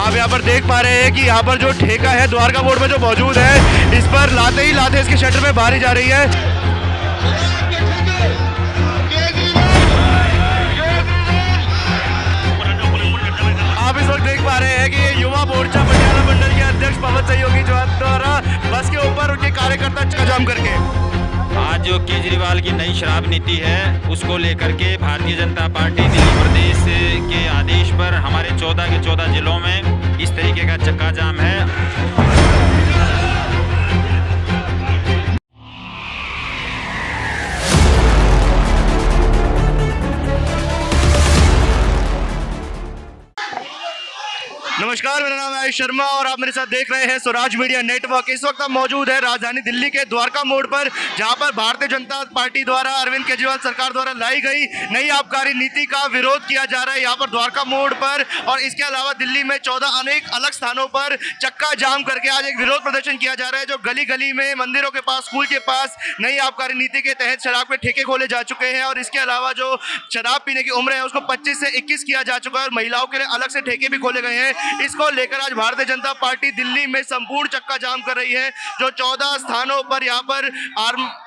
आप यहाँ पर देख पा रहे हैं कि यहाँ पर जो ठेका है द्वारका मोड़ में जो मौजूद है, इस पर लाते ही लाते इसके शटर में बारी जा रही है। आप इस वक्त देख पा रहे हैं कि युवा मोर्चा पटियाला मंडल के अध्यक्ष पवन सहयोगी द्वारा बस के ऊपर उनके कार्यकर्ता चक्का जाम करके आज जो केजरीवाल की नई शराब नीति है उसको लेकर के भारतीय जनता पार्टी दिल्ली प्रदेश के आदेश पर हमारे 14 के 14 जिलों में इस तरीके का चक्का जाम है। नमस्कार, मेरा नाम है आयुष शर्मा और आप मेरे साथ देख रहे हैं स्वराज मीडिया नेटवर्क। इस वक्त हम मौजूद है राजधानी दिल्ली के द्वारका मोड़ पर, जहां पर भारतीय जनता पार्टी द्वारा अरविंद केजरीवाल सरकार द्वारा लाई गई नई आबकारी नीति का विरोध किया जा रहा है यहाँ पर द्वारका मोड़ पर। और इसके अलावा दिल्ली में 14 अनेक अलग स्थानों पर चक्का जाम करके आज एक विरोध प्रदर्शन किया जा रहा है। जो गली गली में, मंदिरों के पास, स्कूल के पास नई आबकारी नीति के तहत शराब के ठेके खोले जा चुके हैं। और इसके अलावा जो शराब पीने की उम्र है उसको 25 से 21 किया जा चुका है और महिलाओं के लिए अलग से ठेके भी खोले गए हैं। इसको लेकर आज भारतीय जनता पार्टी दिल्ली में संपूर्ण चक्का जाम कर रही है। जो 14 स्थानों पर यहाँ पर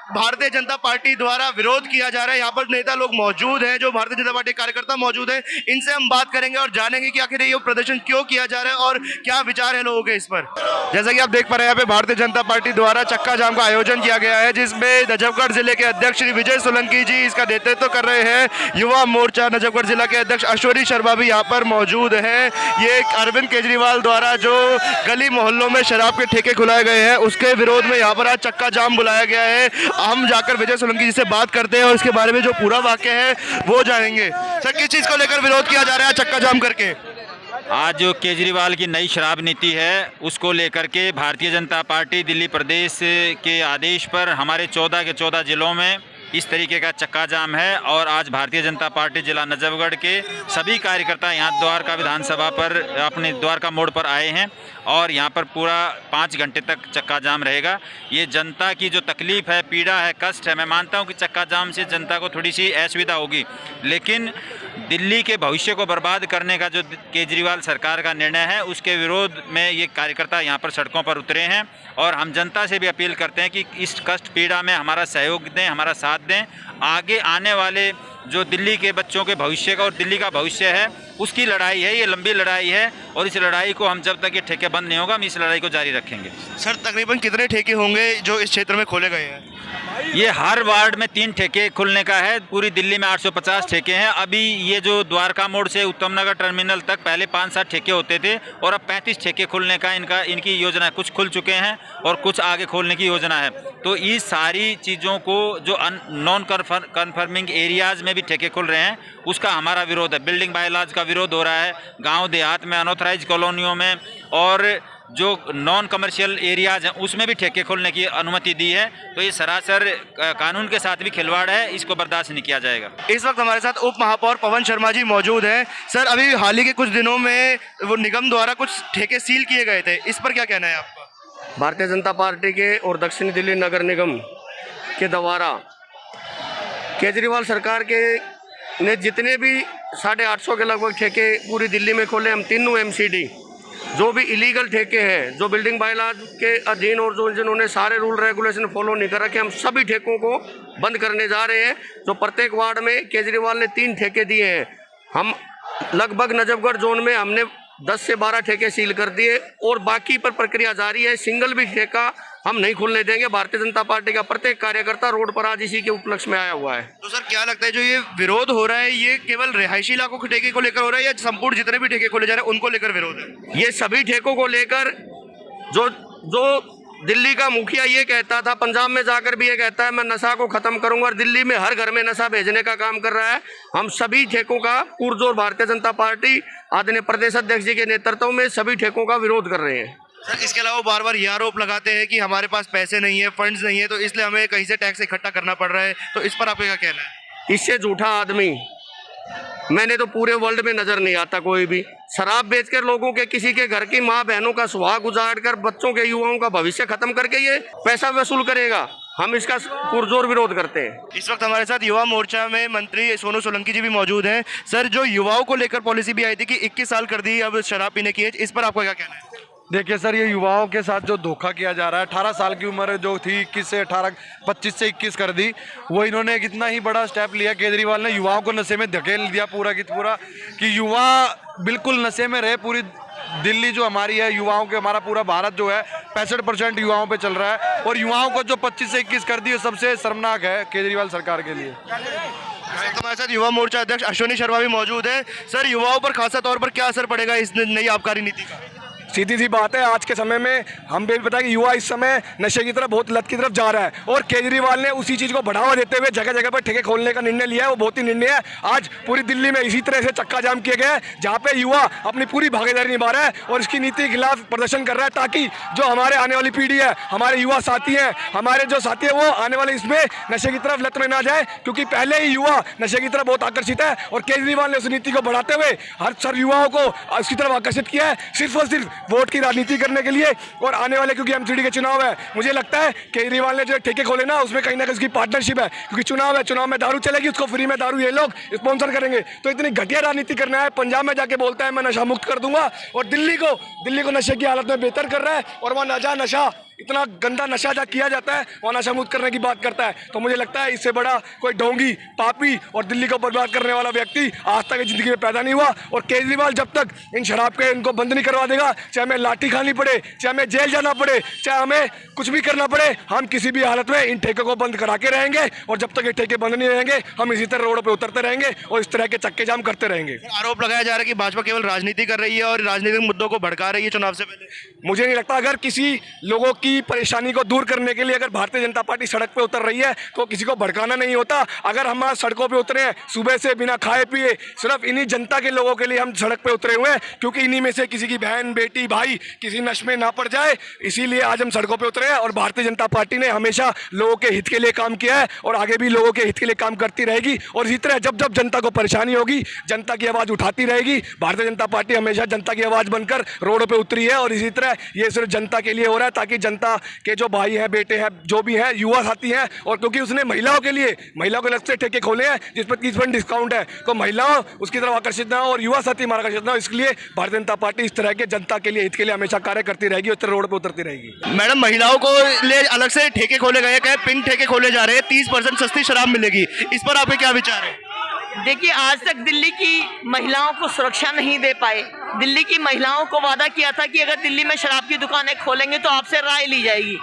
भारतीय जनता पार्टी द्वारा विरोध किया जा रहा है। यहाँ पर नेता लोग मौजूद हैं, जो भारतीय जनता पार्टी कार्यकर्ता मौजूद हैं। इनसे हम बात करेंगे और जानेंगे कि आखिर ये प्रदर्शन क्यों किया जा रहा है और क्या विचार है लोगों के इस पर। जैसा कि आप देख पा रहे हैं, यहाँ पे भारतीय जनता पार्टी द्वारा चक्का जाम का आयोजन किया गया है, जिसमें नजफगढ़ जिले के अध्यक्ष श्री विजय सोलंकी जी इसका नेतृत्व कर रहे हैं। युवा मोर्चा नजफगढ़ जिला के अध्यक्ष अश्वरी शर्मा भी यहाँ पर मौजूद है। ये अरविंद केजरीवाल द्वारा जो गली मोहल्लों में शराब के ठेके खुलाए गए हैं उसके विरोध में यहाँ पर आज चक्का जाम बुलाया गया है। हम जाकर विजय सोलंकी जी से बात करते हैं और इसके बारे में जो पूरा वाक्य है वो जानेंगे। सर, किस चीज को लेकर विरोध किया जा रहा है चक्का जाम करके? आज जो केजरीवाल की नई शराब नीति है उसको लेकर के भारतीय जनता पार्टी दिल्ली प्रदेश के आदेश पर हमारे 14 के 14 जिलों में इस तरीके का चक्का जाम है। और आज भारतीय जनता पार्टी जिला नजफगढ़ के सभी कार्यकर्ता यहाँ द्वारका विधानसभा पर अपने द्वारका मोड़ पर आए हैं और यहाँ पर पूरा 5 घंटे तक चक्का जाम रहेगा। ये जनता की जो तकलीफ़ है, पीड़ा है, कष्ट है, मैं मानता हूँ कि चक्का जाम से जनता को थोड़ी सी असुविधा होगी, लेकिन दिल्ली के भविष्य को बर्बाद करने का जो केजरीवाल सरकार का निर्णय है उसके विरोध में ये कार्यकर्ता यहाँ पर सड़कों पर उतरे हैं। और हम जनता से भी अपील करते हैं कि इस कष्ट पीड़ा में हमारा सहयोग दें, हमारा साथ दें। आगे आने वाले जो दिल्ली के बच्चों के भविष्य का और दिल्ली का भविष्य है उसकी लड़ाई है, ये लंबी लड़ाई है और इस लड़ाई को हम जब तक ये ठेके बंद नहीं होगा हम इस लड़ाई को जारी रखेंगे। सर, तकरीबन कितने ठेके होंगे जो इस क्षेत्र में खोले गए हैं? ये हर वार्ड में 3 ठेके खुलने का है। पूरी दिल्ली में 850 ठेके हैं। अभी ये जो द्वारका मोड़ से उत्तम नगर टर्मिनल तक पहले 5-7 ठेके होते थे और अब 35 ठेके खुलने का इनकी योजना है। कुछ खुल चुके हैं और कुछ आगे खोलने की योजना है। तो ये सारी चीज़ों को जो नॉन कन्फर्मिंग एरियाज़ में भी ठेके खुल रहे हैं उसका हमारा विरोध है। बिल्डिंग बायलॉज का विरोध हो रहा है गाँव देहात में, अनऑथराइज कॉलोनियों में, और जो नॉन कमर्शियल एरियाज़ हैं उसमें भी ठेके खोलने की अनुमति दी है। तो ये सरासर कानून के साथ भी खिलवाड़ है, इसको बर्दाश्त नहीं किया जाएगा। इस वक्त हमारे साथ उप महापौर पवन शर्मा जी मौजूद हैं। सर, अभी हाल ही के कुछ दिनों में वो निगम द्वारा कुछ ठेके सील किए गए थे, इस पर क्या कहना है आपका? भारतीय जनता पार्टी के और दक्षिणी दिल्ली नगर निगम के द्वारा केजरीवाल सरकार के ने जितने भी 850 के लगभग ठेके पूरी दिल्ली में खोले, हम तीनों MCD जो भी इलीगल ठेके हैं, जो बिल्डिंग बायलॉज के अधीन और जो जिन्होंने सारे रूल रेगुलेशन फॉलो नहीं कर रखे, हम सभी ठेकों को बंद करने जा रहे हैं। जो प्रत्येक वार्ड में केजरीवाल ने 3 ठेके दिए हैं, हम लगभग नजफगढ़ जोन में हमने 10 से 12 ठेके सील कर दिए और बाकी पर प्रक्रिया जारी है। सिंगल भी ठेका हम नहीं खुलने देंगे। भारतीय जनता पार्टी का प्रत्येक कार्यकर्ता रोड पर आज इसी के उपलक्ष्य में आया हुआ है। तो सर, क्या लगता है जो ये विरोध हो रहा है ये केवल रिहायशी इलाकों के ठेके को लेकर हो रहा है या संपूर्ण जितने भी ठेके खोले जा रहे हैं उनको लेकर विरोध है? ये सभी ठेकों को लेकर जो दिल्ली का मुखिया ये कहता था, पंजाब में जाकर भी ये कहता है मैं नशा को खत्म करूंगा, और दिल्ली में हर घर में नशा भेजने का काम कर रहा है। हम सभी ठेकों का पुरजोर भारतीय जनता पार्टी आदरणीय प्रदेश अध्यक्ष जी के नेतृत्व में सभी ठेकों का विरोध कर रहे हैं। सर, इसके अलावा बार बार ये आरोप लगाते हैं कि हमारे पास पैसे नहीं है, फंड्स नहीं है, तो इसलिए हमें कहीं से टैक्स इकट्ठा करना पड़ रहा है। तो इस पर आपका क्या कहना है? इससे झूठा आदमी मैंने तो पूरे वर्ल्ड में नजर नहीं आता कोई भी शराब बेचकर लोगों के किसी के घर की माँ बहनों का सुहाग उजाड़ कर बच्चों के युवाओं का भविष्य खत्म करके ये पैसा वसूल करेगा। हम इसका पुरजोर विरोध करते हैं। इस वक्त हमारे साथ युवा मोर्चा में मंत्री सोनू सोलंकी जी भी मौजूद हैं। सर, जो युवाओं को लेकर पॉलिसी भी आई थी कि 21 साल कर दी अब शराब पीने की एज, इस पर आपका क्या कहना है? देखिए सर, ये युवाओं के साथ जो धोखा किया जा रहा है, 18 साल की उम्र जो थी 21 से 18, 25 से 21 कर दी, वो इन्होंने एक इतना ही बड़ा स्टेप लिया केजरीवाल ने, युवाओं को नशे में धकेल दिया पूरा की पूरा, कि युवा बिल्कुल नशे में रहे। पूरी दिल्ली जो हमारी है युवाओं के, हमारा पूरा भारत जो है 65% युवाओं पे चल रहा है, और युवाओं को जो 25 से 21 कर दी सबसे शर्मनाक है केजरीवाल सरकार के लिए। हमारे साथ युवा मोर्चा अध्यक्ष अश्विनी शर्मा भी मौजूद है। सर, युवाओं पर खासा तौर पर क्या असर पड़ेगा इस नई आबकारी नीति का? सीधी सी बात है, आज के समय में हम भी पता है कि युवा इस समय नशे की तरफ, बहुत लत की तरफ जा रहा है, और केजरीवाल ने उसी चीज़ को बढ़ावा देते हुए जगह जगह पर ठेके खोलने का निर्णय लिया है। वो बहुत ही निर्णय है। आज पूरी दिल्ली में इसी तरह से चक्का जाम किए गए जहाँ पे युवा अपनी पूरी भागीदारी निभा रहा है और इसकी नीति के खिलाफ प्रदर्शन कर रहा है, ताकि जो हमारे आने वाली पीढ़ी है, हमारे युवा साथी हैं, हमारे जो साथी है, वो आने वाले इसमें नशे की तरफ लत में ना जाए, क्योंकि पहले ही युवा नशे की तरफ बहुत आकर्षित है। और केजरीवाल ने उस नीति को बढ़ाते हुए हर सर युवाओं को उसकी तरफ आकर्षित किया है, सिर्फ और सिर्फ वोट की राजनीति करने के लिए। और आने वाले, क्योंकि एमसीडी के चुनाव है, मुझे लगता है केजरीवाल ने जो ठेके खोले ना, उसमें कहीं ना कहीं उसकी पार्टनरशिप है, क्योंकि चुनाव है, चुनाव में दारू चलेगी, उसको फ्री में दारू ये लोग स्पॉन्सर करेंगे। तो इतनी घटिया राजनीति करना है। पंजाब में जाके बोलता है मैं नशा मुक्त कर दूंगा, और दिल्ली को नशे की हालत में बेहतर कर रहा है, और वहाँ नशा इतना गंदा नशा जहाँ किया जाता है वहाँ नशा मुक्त करने की बात करता है। तो मुझे लगता है इससे बड़ा कोई ढोंगी, पापी और दिल्ली को बर्बाद करने वाला व्यक्ति आज तक जिंदगी में पैदा नहीं हुआ। और केजरीवाल जब तक इन शराब के इनको बंद नहीं करवा देगा, चाहे हमें लाठी खानी पड़े, चाहे हमें जेल जाना पड़े, चाहे हमें कुछ भी करना पड़े, हम किसी भी हालत में इन ठेकों को बंद करा के रहेंगे। और जब तक ये ठेके बंद नहीं रहेंगे, हम इसी तरह रोडों पर उतरते रहेंगे और इस तरह के चक्के जाम करते रहेंगे। आरोप लगाया जा रहा है कि भाजपा केवल राजनीति कर रही है और राजनीतिक मुद्दों को भड़का रही है चुनाव से पहले। मुझे नहीं लगता, अगर किसी लोगों की परेशानी को दूर करने के लिए अगर भारतीय जनता पार्टी सड़क पे उतर रही है तो किसी को भड़काना नहीं होता। अगर हम सड़कों पे उतरे हैं सुबह से बिना खाए पिए, सिर्फ इन्हीं जनता के लोगों के लिए हम सड़क पे उतरे हुए हैं, क्योंकि इन्हीं में से किसी की बहन, बेटी, भाई किसी नशे में ना पड़ जाए, इसीलिए आज हम सड़कों पे उतरे हैं। और भारतीय जनता पार्टी ने हमेशा लोगों के हित के लिए काम किया है और आगे भी लोगों के हित के लिए काम करती रहेगी। और इसी तरह जब जब जनता को परेशानी होगी, जनता की आवाज़ उठाती रहेगी। भारतीय जनता पार्टी हमेशा जनता की आवाज़ बनकर रोडों पर उतरी है, और इसी तरह ये सिर्फ जनता के लिए हो रहा है, ताकि जनता के जो भाई हैं, बेटे हैं, जो भी हैं, युवा साथी हैं, और क्योंकि उसने महिलाओं के लिए, महिलाओं के अलग से ठेके खोले हैं जिस पर 30% डिस्काउंट है, तो महिलाओं उसकी तरफ आकर्षित ना हो और युवा साथी हमारा आकर्षित ना हो, इसलिए भारतीय जनता पार्टी इस तरह के जनता के लिए, हित के लिए हमेशा कार्य करती रहेगी और रोड पर उतरती रहेगी। मैडम, महिलाओं को ले अलग से ठेके खोले गए, क्या पिंक ठेके खोले जा रहे हैं, 30% सस्ती शराब मिलेगी, इस पर आपके क्या विचार है? देखिए, आज तक दिल्ली की महिलाओं को सुरक्षा नहीं दे पाए। दिल्ली की महिलाओं को वादा किया था कि अगर दिल्ली में शराब की दुकानें खोलेंगे तो आपसे राय ली जाएगी।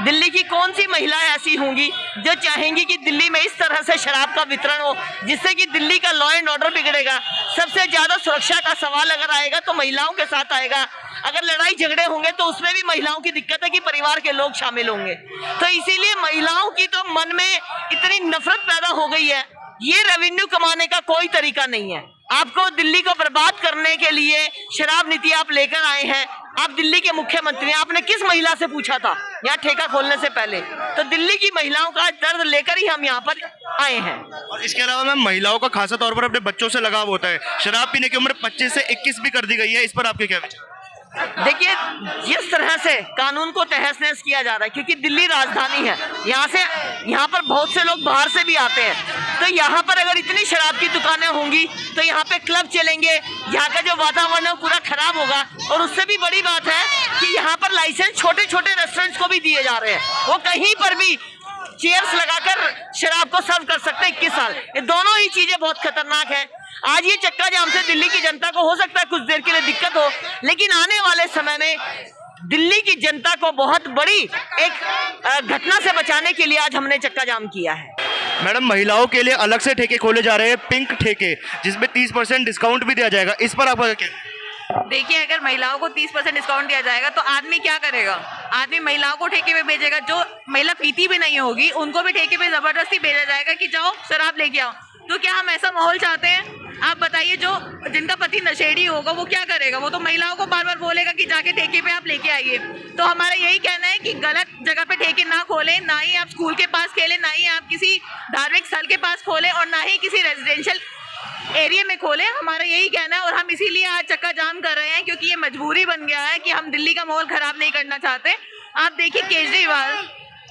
दिल्ली की कौन सी महिलाएं ऐसी होंगी जो चाहेंगी कि दिल्ली में इस तरह से शराब का वितरण हो, जिससे कि दिल्ली का लॉ एंड ऑर्डर बिगड़ेगा। सबसे ज्यादा सुरक्षा का सवाल अगर आएगा तो महिलाओं के साथ आएगा। अगर लड़ाई झगड़े होंगे तो उसमें भी महिलाओं की दिक्कत है कि परिवार के लोग शामिल होंगे। तो इसीलिए महिलाओं की तो मन में इतनी नफरत पैदा हो गई है। ये रेवेन्यू कमाने का कोई तरीका नहीं है। आपको दिल्ली को बर्बाद करने के लिए शराब नीति आप लेकर आए हैं। आप दिल्ली के मुख्यमंत्री हैं, आपने किस महिला से पूछा था यहाँ ठेका खोलने से पहले? तो दिल्ली की महिलाओं का दर्द लेकर ही हम यहाँ पर आए हैं। और इसके अलावा मैम, महिलाओं का खासा तौर पर अपने बच्चों से लगाव होता है। शराब पीने की उम्र 25 से 21 भी कर दी गई है, इस पर आपके क्या विचार? देखिए, जिस तरह से कानून को तहस नहस किया जा रहा है, क्योंकि दिल्ली राजधानी है, यहाँ पर बहुत से लोग बाहर से भी आते हैं, तो यहाँ पर अगर इतनी शराब की दुकानें होंगी तो यहाँ पे क्लब चलेंगे, यहाँ का जो वातावरण है पूरा खराब होगा। और उससे भी बड़ी बात है कि यहाँ पर लाइसेंस छोटे छोटे रेस्टोरेंट्स को भी दिए जा रहे हैं, वो कहीं पर भी चेयर्स लगाकर शराब को सर्व कर सकते हैं 21 साल। ये दोनों ही चीजें बहुत खतरनाक है। आज ये चक्का जाम से दिल्ली की जनता को हो सकता है कुछ देर के लिए दिक्कत हो, लेकिन आने वाले समय में दिल्ली की जनता को बहुत बड़ी एक घटना से बचाने के लिए आज हमने चक्का जाम किया है। मैडम, महिलाओं के लिए अलग से ठेके खोले जा रहे हैं, पिंक ठेके, जिसमें 30% डिस्काउंट भी दिया जाएगा, इस पर आपका क्या? देखिए, अगर महिलाओं को 30% डिस्काउंट दिया जाएगा तो आदमी क्या करेगा? आदमी महिलाओं को ठेके पे भेजेगा। जो महिला पीती भी नहीं होगी उनको भी ठेके पे जबरदस्ती भेजा जाएगा कि जाओ शराब लेके आओ। तो क्या हम ऐसा माहौल चाहते हैं? आप बताइए, जो जिनका पति नशेड़ी होगा वो क्या करेगा? वो तो महिलाओं को बार बार बोलेगा कि जाके ठेके पे आप लेके आइए। तो हमारा यही कहना है कि गलत जगह पे ठेके ना खोलें, ना ही आप स्कूल के पास खेलें, ना ही आप किसी धार्मिक स्थल के पास खोलें, और ना ही किसी रेजिडेंशियल एरिया में खोलें, हमारा यही कहना है। और हम इसीलिए आज चक्का जाम कर रहे हैं क्योंकि ये मजबूरी बन गया है कि हम दिल्ली का माहौल खराब नहीं करना चाहते। आप देखिए केजरीवाल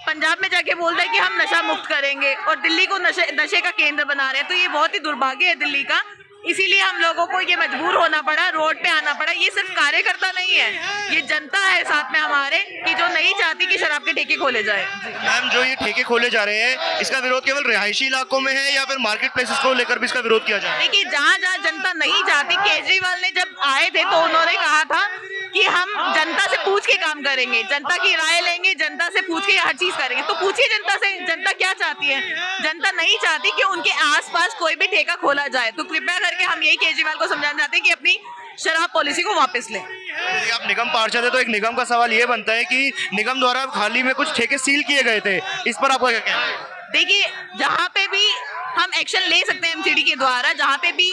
पंजाब में जाके बोलता है कि हम नशा मुक्त करेंगे और दिल्ली को नशे का केंद्र बना रहे हैं। तो ये बहुत ही दुर्भाग्य है दिल्ली का, इसीलिए हम लोगों को ये मजबूर होना पड़ा, रोड पे आना पड़ा। ये सिर्फ कार्यकर्ता नहीं है, ये जनता है साथ में हमारे कि जो नहीं चाहती कि शराब के ठेके खोले जाए। मैम, जो ये ठेके खोले जा रहे हैं, इसका विरोध केवल रिहायशी इलाकों में है या फिर मार्केट प्लेसेस को लेकर भी इसका विरोध किया जा रहा है? देखिए, जहाँ जहाँ जनता नहीं चाहती, केजरीवाल ने जब आए थे तो उन्होंने कहा था कि हम जनता से पूछ के काम करेंगे, जनता की राय लेंगे, जनता से पूछ के हर चीज करेंगे। तो पूछिए जनता से, जनता क्या चाहती है। जनता नहीं चाहती कि उनके आसपास कोई भी ठेका खोला जाए। तो कृपया करके हम यही केजरीवाल को समझाना चाहते हैं कि अपनी शराब पॉलिसी को वापस लें। यदि आप निगम पार्षद है तो एक निगम का सवाल ये बनता है कि निगम द्वारा हाल ही में कुछ ठेके सील किए गए थे, इस पर आपका क्या कहना है? देखिए, जहाँ पे भी हम एक्शन ले सकते हैं एमसीडी के द्वारा, जहाँ पे भी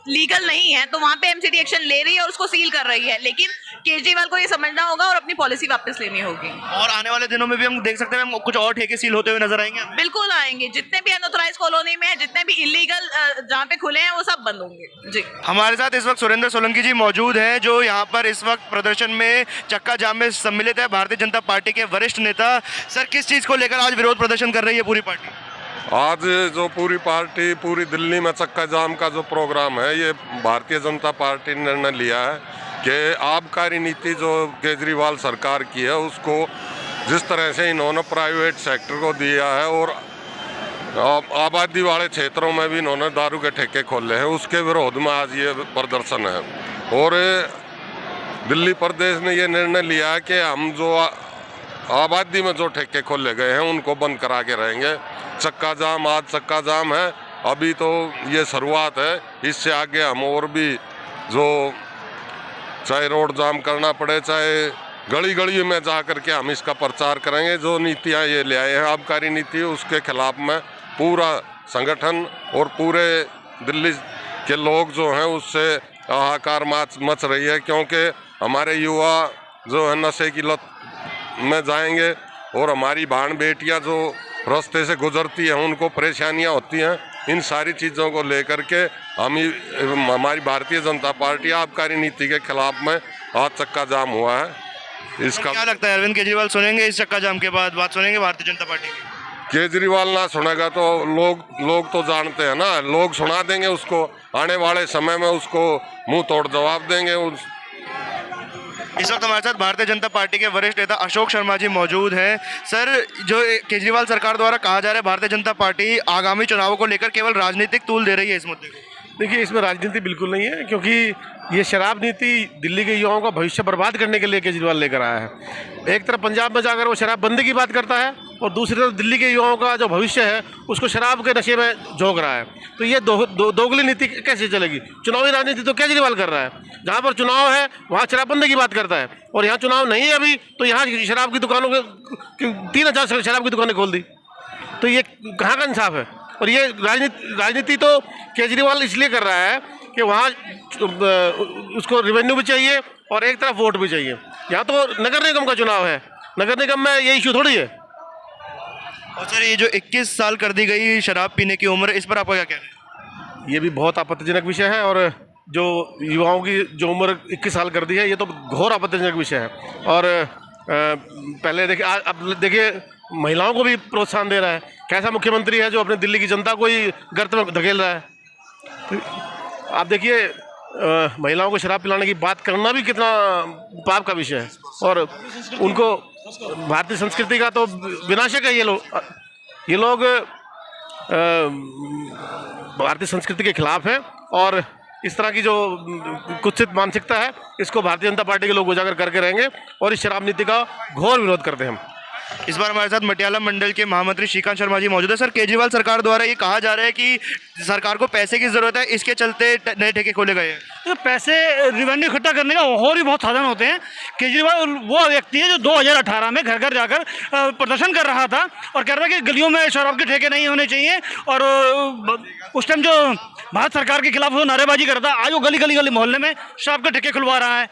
लीगल नहीं है तो वहाँ पे एमसीडी एक्शन ले रही है और उसको सील कर रही है। लेकिन केजरीवाल को ये समझना होगा और अपनी पॉलिसी वापस लेनी होगी। और आने वाले दिनों में भी हम देख सकते हैं हम कुछ और ठेके सील होते हुए नजर आएंगे। बिल्कुल आएंगे, जितने भी अनऑथराइज्ड कॉलोनी में है, जितने भी इलीगल जहाँ पे खुले हैं वो सब बंद होंगे जी। हमारे साथ इस वक्त सुरेंद्र सोलंकी जी मौजूद हैं, जो यहाँ पर इस वक्त प्रदर्शन में चक्का जाम में सम्मिलित है। भारतीय जनता पार्टी के वरिष्ठ नेता। सर, किस चीज को लेकर आज विरोध प्रदर्शन कर रही है पूरी पार्टी? आज जो पूरी पार्टी पूरी दिल्ली में चक्का जाम का जो प्रोग्राम है, ये भारतीय जनता पार्टी ने निर्णय लिया है कि आबकारी नीति जो केजरीवाल सरकार की है उसको जिस तरह से इन्होंने प्राइवेट सेक्टर को दिया है और आबादी वाले क्षेत्रों में भी इन्होंने दारू के ठेके खोले हैं, उसके विरोध में आज ये प्रदर्शन है। और दिल्ली प्रदेश ने ये निर्णय लिया है कि हम जो आबादी में जो ठेके खोले गए हैं उनको बंद करा के रहेंगे। चक्का जाम, आज चक्का जाम है, अभी तो ये शुरुआत है, इससे आगे हम और भी जो चाहे रोड जाम करना पड़े, चाहे गली गली में जा करके हम इसका प्रचार करेंगे। जो नीतियाँ ये ले आए हैं आबकारी नीति, उसके खिलाफ में पूरा संगठन और पूरे दिल्ली के लोग जो हैं उससे हाहाकार मच रही है, क्योंकि हमारे युवा जो है नशे की लत में जाएंगे और हमारी बहन बेटियां जो रास्ते से गुजरती हैं उनको परेशानियां होती हैं। इन सारी चीज़ों को लेकर के हमारी भारतीय जनता पार्टी आबकारी नीति के खिलाफ में आज चक्का जाम हुआ है। इसका क्या लगता है अरविंद केजरीवाल सुनेंगे इस चक्का जाम के बाद, बात सुनेंगे भारतीय जनता पार्टी की? केजरीवाल ना सुनेगा तो लोग तो जानते हैं ना, लोग सुना देंगे उसको, आने वाले समय में उसको मुंह तोड़ जवाब देंगे। इस वक्त हमारे साथ भारतीय जनता पार्टी के वरिष्ठ नेता अशोक शर्मा जी मौजूद हैं। सर, जो केजरीवाल सरकार द्वारा कहा जा रहा है भारतीय जनता पार्टी आगामी चुनावों को लेकर केवल राजनीतिक तूल दे रही है, इस मुद्दे को देखिए, इसमें राजनीति बिल्कुल नहीं है, क्योंकि ये शराब नीति दिल्ली के युवाओं का भविष्य बर्बाद करने के लिए केजरीवाल लेकर आया है। एक तरफ पंजाब में जाकर वो शराब बंदी की बात करता है और दूसरी तरफ दिल्ली के युवाओं का जो भविष्य है उसको शराब के नशे में झोंक रहा है। तो ये दोगली नीति कैसे चलेगी? चुनावी राजनीति तो केजरीवाल कर रहा है, जहाँ पर चुनाव है वहाँ शराबबंदी की बात करता है, और यहाँ चुनाव नहीं है अभी तो यहाँ शराब की दुकानों के 3000 शराब की दुकानें खोल दी। तो ये कहाँ का इंसाफ है? और ये राजनीति तो केजरीवाल इसलिए कर रहा है कि वहाँ उसको रेवेन्यू भी चाहिए और एक तरफ वोट भी चाहिए। यहाँ तो नगर निगम का चुनाव है, नगर निगम में ये इशू थोड़ी है। और सर, ये जो 21 साल कर दी गई शराब पीने की उम्र, इस पर आपका क्या कहना है? ये भी बहुत आपत्तिजनक विषय है, और जो युवाओं की जो उम्र 21 साल कर दी है ये तो घोर आपत्तिजनक विषय है। और पहले देखिए, अब देखिए महिलाओं को भी प्रोत्साहन दे रहा है। कैसा मुख्यमंत्री है जो अपने दिल्ली की जनता को ही गर्त में धकेल रहा है? तो आप देखिए, महिलाओं को शराब पिलाने की बात करना भी कितना पाप का विषय है, और उनको भारतीय संस्कृति का तो विनाशक है। ये लोग भारतीय संस्कृति के खिलाफ हैं, और इस तरह की जो कुत्सित मानसिकता है इसको भारतीय जनता पार्टी के लोग उजागर करके रहेंगे, और इस शराब नीति का घोर विरोध करते हैं हम। इस बार हमारे साथ मटियाला मंडल के महामंत्री श्रीकांत शर्मा जी मौजूद है। सर, केजरीवाल सरकार द्वारा ये कहा जा रहा है कि सरकार को पैसे की जरूरत है, इसके चलते नए ठेके खोले गए हैं। तो पैसे रेवेन्यू इकट्ठा करने का और भी बहुत साधन होते हैं। केजरीवाल वो व्यक्ति है जो 2018 में घर घर जाकर प्रदर्शन कर रहा था और कह रहा था कि गलियों में शराब के ठेके नहीं होने चाहिए, और उस टाइम जो भारत सरकार के खिलाफ वो नारेबाजी करता, आज वो गली गली मोहल्ले में शराब के ठेके खुलवा रहा है।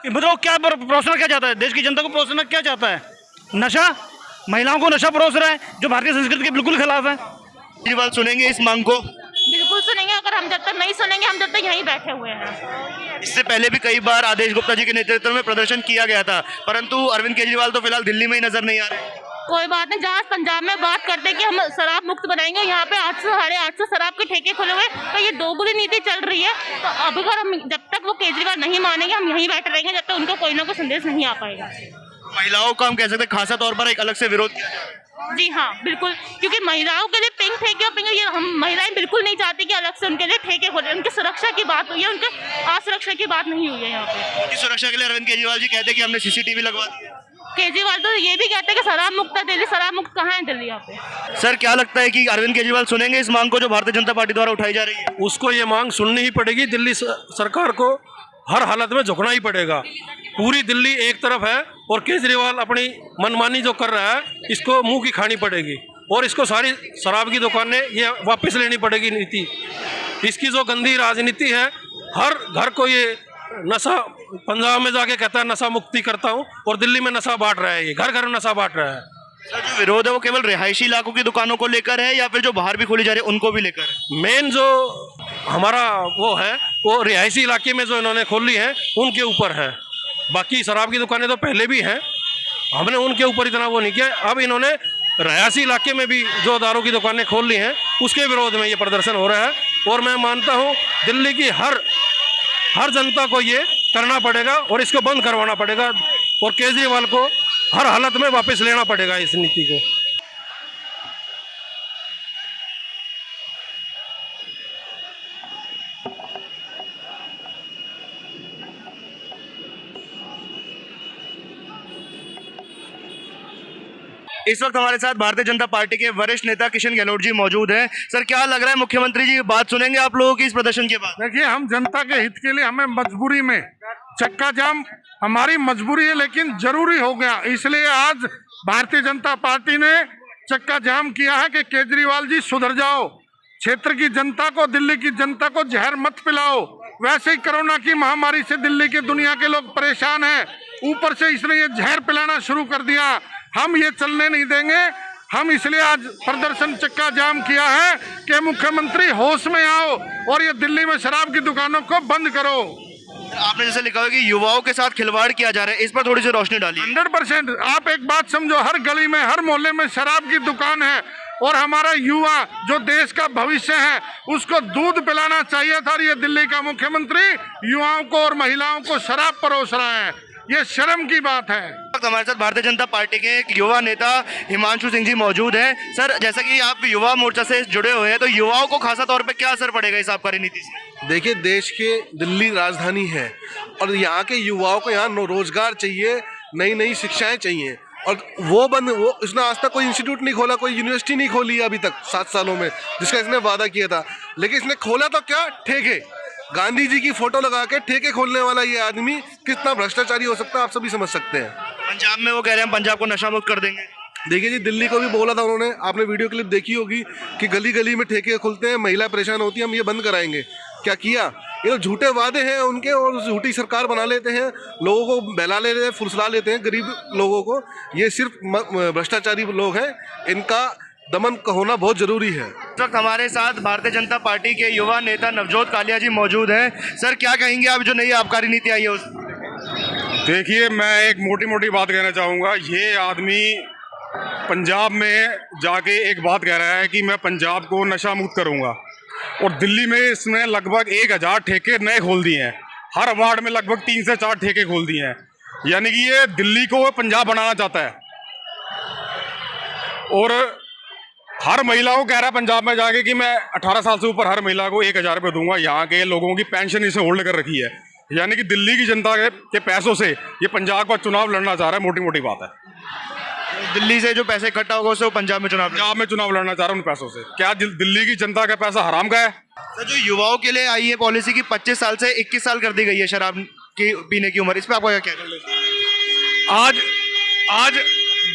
मतलब क्या परोसना क्या चाहता है? देश की जनता को परोसना क्या चाहता है? नशा, महिलाओं को नशा परोस रहा है, जो भारतीय संस्कृति के बिल्कुल खिलाफ है। केजरीवाल सुनेंगे इस मांग को? बिल्कुल सुनेंगे। अगर हम जब तक नहीं सुनेंगे, हम जब तक यहीं बैठे हुए हैं। इससे पहले भी कई बार आदेश गुप्ता जी के नेतृत्व में प्रदर्शन किया गया था, परंतु अरविंद केजरीवाल तो फिलहाल दिल्ली में ही नजर नहीं आ रहे। कोई बात नहीं, जहाँ पंजाब में बात करते हैं कि हम शराब मुक्त बनाएंगे, यहाँ पे 800 साढ़े 800 शराब के ठेके खुले हुए, तो ये दोगुनी नीति चल रही है। तो अब अगर हम जब तक वो केजरीवाल नहीं मानेंगे, हम यहीं बैठे रहेंगे जब तक उनको कोई ना कोई संदेश नहीं आ पाएगा। महिलाओं का हम कह सकते हैं खासा तौर पर एक अलग से विरोध किया जा रहा है। जी हाँ, बिल्कुल, क्योंकि महिलाओं के लिए पिंक ठेके और पिंक, ये हम महिलाएं बिल्कुल नहीं चाहती कि अलग से उनके लिए ठेके खोले। उनकी सुरक्षा की बात हुई है, उनके असुरक्षा की बात नहीं हुई है यहाँ पे। उनकी सुरक्षा के लिए अरविंद केजरीवाल जी कहते हैं कि हमने सीसीटीवी लगवा दिया। केजरीवाल तो ये भी कहते हैं कि शराब मुक्त है दिल्ली। शराब मुक्त कहाँ है दिल्ली यहाँ पे? सर, क्या लगता है कि अरविंद केजरीवाल सुनेंगे इस मांग को जो भारतीय जनता पार्टी द्वारा उठाई जा रही है? उसको ये मांग सुननी ही पड़ेगी। दिल्ली सरकार को हर हालत में झुकना ही पड़ेगा। पूरी दिल्ली एक तरफ है और केजरीवाल अपनी मनमानी जो कर रहा है, इसको मुंह की खानी पड़ेगी और इसको सारी शराब की दुकानें ये वापस लेनी पड़ेगी नीति। इसकी जो गंदी राजनीति है, हर घर को ये नशा, पंजाब में जाके कहता है नशा मुक्ति करता हूँ, और दिल्ली में नशा बांट रहा है। ये घर घर नशा बांट रहा है। सर, जो विरोध है वो केवल रिहायशी इलाकों की दुकानों को लेकर है या फिर जो बाहर भी खोली जा रही है उनको भी लेकर है? मेन जो हमारा वो है, वो रिहायशी इलाके में जो इन्होंने खोली है उनके ऊपर है। बाकी शराब की दुकानें तो पहले भी हैं, हमने उनके ऊपर इतना वो नहीं किया। अब इन्होंने रिहायशी इलाके में भी जो दारू की दुकानें खोल ली हैं, उसके विरोध में ये प्रदर्शन हो रहा है। और मैं मानता हूँ दिल्ली की हर जनता को ये करना पड़ेगा और इसको बंद करवाना पड़ेगा, और केजरीवाल को हर हालत में वापस लेना पड़ेगा इस नीति को। इस वक्त हमारे साथ भारतीय जनता पार्टी के वरिष्ठ नेता किशन गहलोत जी मौजूद हैं। सर, क्या लग रहा है मुख्यमंत्री जी बात सुनेंगे आप लोगों की इस प्रदर्शन के बाद? देखिए, हम जनता के हित के लिए, हमें मजबूरी में चक्का जाम हमारी मजबूरी है, लेकिन जरूरी हो गया, इसलिए आज भारतीय जनता पार्टी ने चक्का जाम किया है कि केजरीवाल जी सुधर जाओ, क्षेत्र की जनता को, दिल्ली की जनता को जहर मत पिलाओ। वैसे ही कोरोना की महामारी से दिल्ली के दुनिया के लोग परेशान हैं, ऊपर से इसने ये जहर पिलाना शुरू कर दिया। हम ये चलने नहीं देंगे। हम इसलिए आज प्रदर्शन चक्का जाम किया है कि मुख्यमंत्री होश में आओ और ये दिल्ली में शराब की दुकानों को बंद करो। आपने जैसे लिखा है कि युवाओं के साथ खिलवाड़ किया जा रहा है, इस पर थोड़ी सी रोशनी डालिए। 100%। आप एक बात समझो, हर गली में, हर मोहल्ले में शराब की दुकान है, और हमारा युवा जो देश का भविष्य है उसको दूध पिलाना चाहिए था। ये दिल्ली का मुख्यमंत्री युवाओं को और महिलाओं को शराब परोस रहा है, ये शर्म की बात है। हमारे साथ भारतीय जनता पार्टी के एक युवा नेता हिमांशु सिंह जी मौजूद हैं। सर, जैसा कि आप युवा मोर्चा से जुड़े हुए हैं, तो युवाओं को खासा तौर पे क्या असर पड़ेगा इस आबकारी नीति से? देखिए, देश के दिल्ली राजधानी है और यहाँ के युवाओं को यहाँ रोजगार चाहिए, नई नई शिक्षाएं चाहिए, और वो इसने आज तक कोई इंस्टीट्यूट नहीं खोला, कोई यूनिवर्सिटी नहीं खोली अभी तक 7 सालों में, जिसका इसने वादा किया था। लेकिन इसने खोला तो क्या, ठेके। गांधी जी की फोटो लगा के ठेके खोलने वाला ये आदमी कितना भ्रष्टाचारी हो सकता है, आप सभी समझ सकते हैं। पंजाब में वो कह रहे हैं पंजाब को नशा मुक्त कर देंगे। देखिए जी, दिल्ली को भी बोला था उन्होंने, आपने वीडियो क्लिप देखी होगी कि गली गली में ठेके खुलते हैं, महिला परेशान होती है, हम ये बंद कराएंगे। क्या किया? ये तो झूठे वादे हैं उनके, और झूठी सरकार बना लेते हैं, लोगों को बहला लेते हैं, फुसला लेते हैं गरीब लोगों को। ये सिर्फ भ्रष्टाचारी लोग हैं, इनका दमन होना बहुत जरूरी है। इस वक्त हमारे साथ भारतीय जनता पार्टी के युवा नेता नवजोत कालिया जी मौजूद हैं। सर, क्या कहेंगे आप जो नई आबकारी नीति आई है उस? देखिए, मैं एक मोटी मोटी बात कहना चाहूँगा। ये आदमी पंजाब में जाके एक बात कह रहा है कि मैं पंजाब को नशा मुक्त करूँगा, और दिल्ली में इसने लगभग 1000 ठेके नए खोल दिए हैं। हर वार्ड में लगभग 3 से 4 ठेके खोल दिए हैं। यानी कि ये दिल्ली को पंजाब बनाना चाहता है, और हर महिला को कह रहा है पंजाब में जाके कि मैं 18 साल से ऊपर हर महिला को 1000 रुपये दूंगा। यहाँ के लोगों की पेंशन इसे होल्ड कर रखी है। यानी कि दिल्ली की जनता के पैसों से ये पंजाब का चुनाव लड़ना चाह रहा है। मोटी मोटी बात है। दिल्ली से जो पैसे इकट्ठा होगा उससे वो पंजाब में चुनाव लड़ना चाह रहा है उन पैसों से। क्या दिल्ली की जनता का पैसा हराम का है? सर, जो युवाओं के लिए आई है पॉलिसी की 25 साल से 21 साल कर दी गई है शराब की पीने की उम्र, इस पर आपको क्या कहना है? आज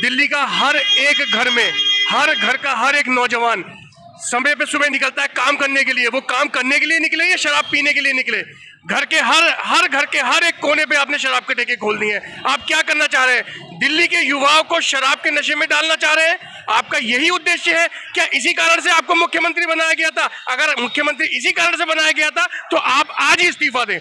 दिल्ली का हर एक घर में, हर घर का हर एक नौजवान समय पे सुबह निकलता है काम करने के लिए, वो काम करने के लिए निकले या शराब पीने के लिए निकले? घर के हर एक कोने पे आपने शराब के ठेके खोल दिए हैं। आप क्या करना चाह रहे हैं? दिल्ली के युवाओं को शराब के नशे में डालना चाह रहे हैं? आपका यही उद्देश्य है क्या? इसी कारण से आपको मुख्यमंत्री बनाया गया था? अगर मुख्यमंत्री इसी कारण से बनाया गया था तो आप आज ही इस्तीफा दें,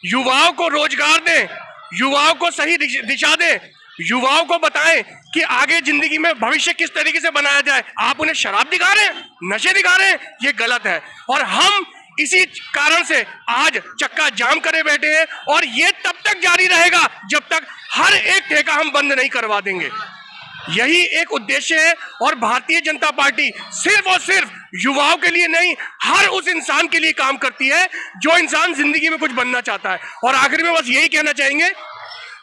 युवाओं को रोजगार दें, युवाओं को सही दिशा दें, युवाओं को बताएं कि आगे जिंदगी में भविष्य किस तरीके से बनाया जाए। आप उन्हें शराब दिखा रहे हैं, नशे दिखा रहे हैं, ये गलत है। और हम इसी कारण से आज चक्का जाम करे बैठे हैं और ये तब तक जारी रहेगा जब तक हर एक ठेका हम बंद नहीं करवा देंगे। यही एक उद्देश्य है और भारतीय जनता पार्टी सिर्फ और सिर्फ युवाओं के लिए नहीं, हर उस इंसान के लिए काम करती है जो इंसान जिंदगी में कुछ बनना चाहता है। और आखिर में बस यही कहना चाहेंगे,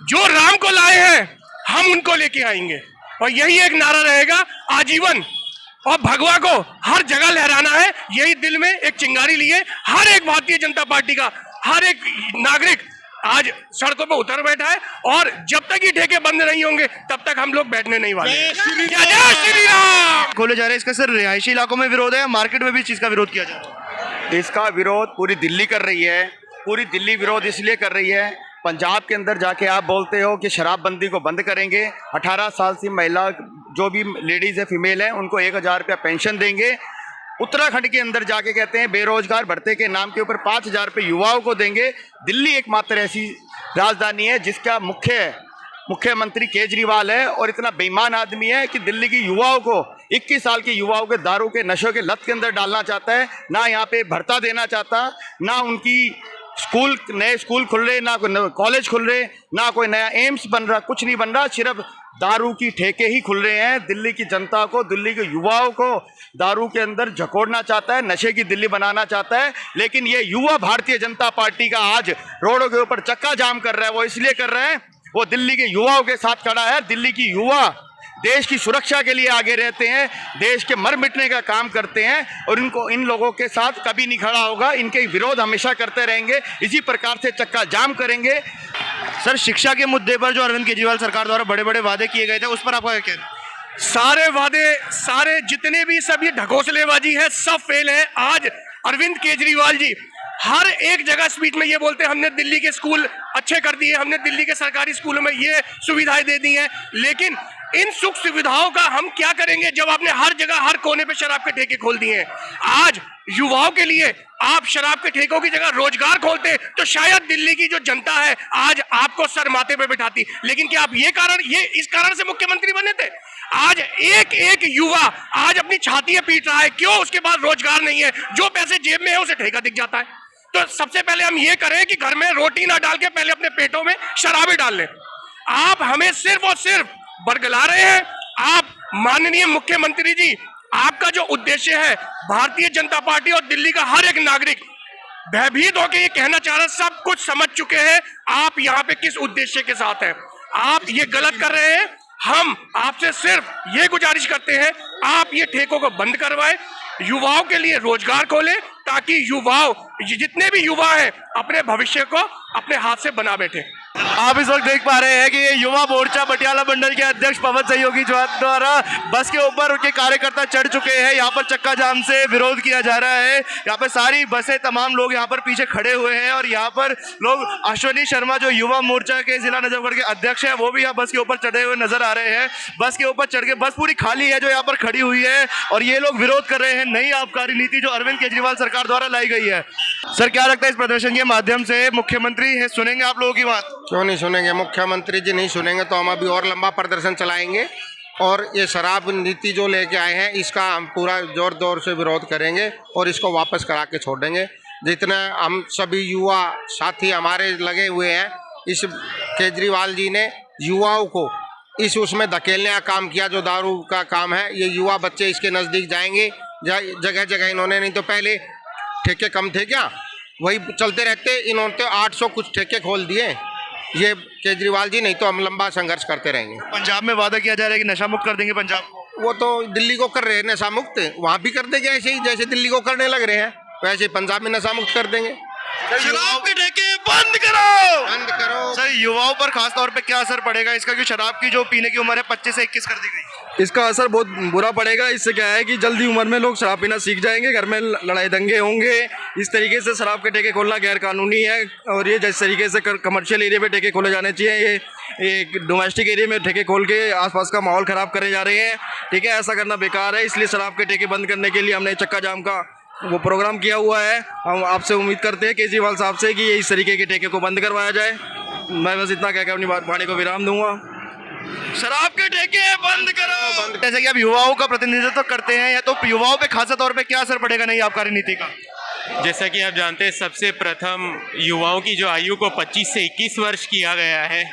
जो राम को लाए हैं हम उनको लेके आएंगे, और यही एक नारा रहेगा आजीवन। और भगवा को हर जगह लहराना है, यही दिल में एक चिंगारी लिए हर एक भारतीय जनता पार्टी का हर एक नागरिक आज सड़कों पर उतर बैठा है। और जब तक ये ठेके बंद नहीं होंगे तब तक हम लोग बैठने नहीं वाले। जय श्री राम। खोले जा रहे हैं, इसका सर रिहायशी इलाकों में विरोध है, मार्केट में भी इस चीज का विरोध किया जा रहा है? इसका विरोध पूरी दिल्ली कर रही है। पूरी दिल्ली विरोध इसलिए कर रही है, पंजाब के अंदर जाके आप बोलते हो कि शराबबंदी को बंद करेंगे, 18 साल से महिला जो भी लेडीज़ है, फीमेल है, उनको 1000 रुपया पेंशन देंगे। उत्तराखंड के अंदर जाके कहते हैं बेरोजगार भत्ते के नाम के ऊपर 5000 रुपये युवाओं को देंगे। दिल्ली एकमात्र ऐसी राजधानी है जिसका मुख्यमंत्री केजरीवाल है और इतना बेईमान आदमी है कि दिल्ली की युवाओं को 21 साल के युवाओं के दारू के नशों के लत के अंदर डालना चाहता है। ना यहाँ पे भत्ता देना चाहता, ना उनकी नए स्कूल खुल रहे, ना कोई कॉलेज खुल रहे, ना कोई नया एम्स बन रहा, कुछ नहीं बन रहा, सिर्फ दारू की ठेके ही खुल रहे हैं। दिल्ली की जनता को, दिल्ली के युवाओं को दारू के अंदर झकोड़ना चाहता है, नशे की दिल्ली बनाना चाहता है। लेकिन ये युवा भारतीय जनता पार्टी का आज रोडों के ऊपर चक्का जाम कर रहा है, वो इसलिए कर रहे हैं, वो दिल्ली के युवाओं के साथ खड़ा है। दिल्ली की युवा देश की सुरक्षा के लिए आगे रहते हैं, देश के मर मिटने का काम करते हैं और इनको इन लोगों के साथ कभी नहीं खड़ा होगा, इनके विरोध हमेशा करते रहेंगे, इसी प्रकार से चक्का जाम करेंगे। सर, शिक्षा के मुद्दे पर जो अरविंद केजरीवाल सरकार द्वारा बड़े बड़े वादे किए गए थे, उस पर आपका क्या कहना है? सारे वादे, सारे जितने भी सब ये ढकोसलेबाजी है, सब फेल है। आज अरविंद केजरीवाल जी हर एक जगह स्पीच में ये बोलते हैं हमने दिल्ली के स्कूल अच्छे कर दिए, हमने दिल्ली के सरकारी स्कूलों में ये सुविधाएं दे दी हैं। लेकिन इन सुख सुविधाओं का हम क्या करेंगे जब आपने हर जगह हर कोने पे शराब के ठेके खोल दिए हैं? आज युवाओं के लिए आप शराब के ठेकों की जगह रोजगार खोलते तो शायद दिल्ली की जो जनता है आज आपको सर माथे पे बिठाती। लेकिन क्या आप ये इस कारण से मुख्यमंत्री बने थे? आज एक एक युवा आज अपनी छातियां पीट रहा है, क्यों? उसके पास रोजगार नहीं है, जो पैसे जेब में है उसे ठेका दिख जाता है। तो सबसे पहले हम ये करें कि घर में रोटी ना डाल के पहले अपने पेटों में शराबें डाल लें। आप हमें सिर्फ और सिर्फ बरगला रहे हैं। आप माननीय मुख्यमंत्री जी, आपका जो उद्देश्य है, भारतीय जनता पार्टी और दिल्ली का हर एक नागरिक भयभीत होकर ये कहना चाह रहा है, सब कुछ समझ चुके हैं आप यहाँ पे किस उद्देश्य के साथ हैं। आप ये गलत कर रहे हैं। हम आपसे सिर्फ ये गुजारिश करते हैं, आप ये ठेकों को बंद करवाएं, युवाओं के लिए रोजगार खोलें, ताकि जितने भी युवा हैं अपने भविष्य को अपने हाथ से बना बैठे। आप इस वक्त देख पा रहे हैं कि ये युवा मोर्चा पटियाला मंडल के अध्यक्ष पवन सहयोगी द्वारा बस के ऊपर उनके कार्यकर्ता चढ़ चुके हैं। यहाँ पर चक्का जाम से विरोध किया जा रहा है। यहाँ पर सारी बसें, तमाम लोग यहाँ पर पीछे खड़े हुए हैं और यहाँ पर लोग, अश्वनी शर्मा जो युवा मोर्चा के जिला नजफगढ़ के अध्यक्ष हैं, वो भी यहाँ बस के ऊपर चढ़े हुए नजर आ रहे हैं। बस के ऊपर चढ़ के, बस पूरी खाली है जो यहाँ पर खड़ी हुई है और ये लोग विरोध कर रहे हैं नई आबकारी नीति जो अरविंद केजरीवाल सरकार द्वारा लाई गई है। सर, क्या लगता है इस प्रदर्शन के माध्यम से मुख्यमंत्री है सुनेंगे आप लोगों की बात? क्यों नहीं सुनेंगे? मुख्यमंत्री जी नहीं सुनेंगे तो हम अभी और लंबा प्रदर्शन चलाएंगे और ये शराब नीति जो लेके आए हैं इसका हम पूरा जोर से विरोध करेंगे और इसको वापस करा के छोड़ देंगे। जितने हम सभी युवा साथी हमारे लगे हुए हैं, इस केजरीवाल जी ने युवाओं को उसमें धकेलने का काम किया जो दारू का काम है। ये युवा बच्चे इसके नज़दीक जाएंगे, जगह जगह इन्होंने, नहीं तो पहले ठेके कम थे क्या, वही चलते रहते, इन्होंने तो 800 कुछ ठेके खोल दिए ये केजरीवाल जी, नहीं तो हम लंबा संघर्ष करते रहेंगे। पंजाब में वादा किया जा रहा है कि नशा मुक्त कर देंगे पंजाब को। वो तो दिल्ली को कर रहे हैं नशा मुक्त, वहाँ भी कर देंगे ऐसे ही, जैसे दिल्ली को करने लग रहे हैं वैसे पंजाब में नशा मुक्त कर देंगे। शराब के ठेके बंद करो, बंद करो। सर, युवाओं पर खास तौर पे क्या असर पड़ेगा इसका, कि शराब की जो पीने की उम्र है 25 से 21 कर दी गई? इसका असर बहुत बुरा पड़ेगा। इससे क्या है कि जल्दी उम्र में लोग शराब पीना सीख जाएंगे, घर में लड़ाई दंगे होंगे। इस तरीके से शराब के ठेके खोलना गैर कानूनी है और ये जिस तरीके से कमर्शियल एरिया में ठेके खोले जाने चाहिए, ये डोमेस्टिक एरिया में ठेके खोल के आसपास का माहौल ख़राब करे जा रहे हैं। ठीक है, ऐसा करना बेकार है। इसलिए शराब के ठेके बंद करने के लिए हमने चक्का जाम का वो प्रोग्राम किया हुआ है। हम आपसे उम्मीद करते हैं केजरीवाल साहब से कि ये इस तरीके के ठेके को बंद करवाया जाए। मैं बस इतना कहकर अपनी वाणी को विराम दूंगा। शराब के ठेके बंद करो। जैसे कि आप युवाओं का प्रतिनिधित्व करते हैं, या तो युवाओं पे खासा तौर पे क्या असर पड़ेगा नई आबकारी नीति का? जैसा कि आप जानते हैं, सबसे प्रथम युवाओं की जो आयु को 25 से 21 वर्ष किया गया है,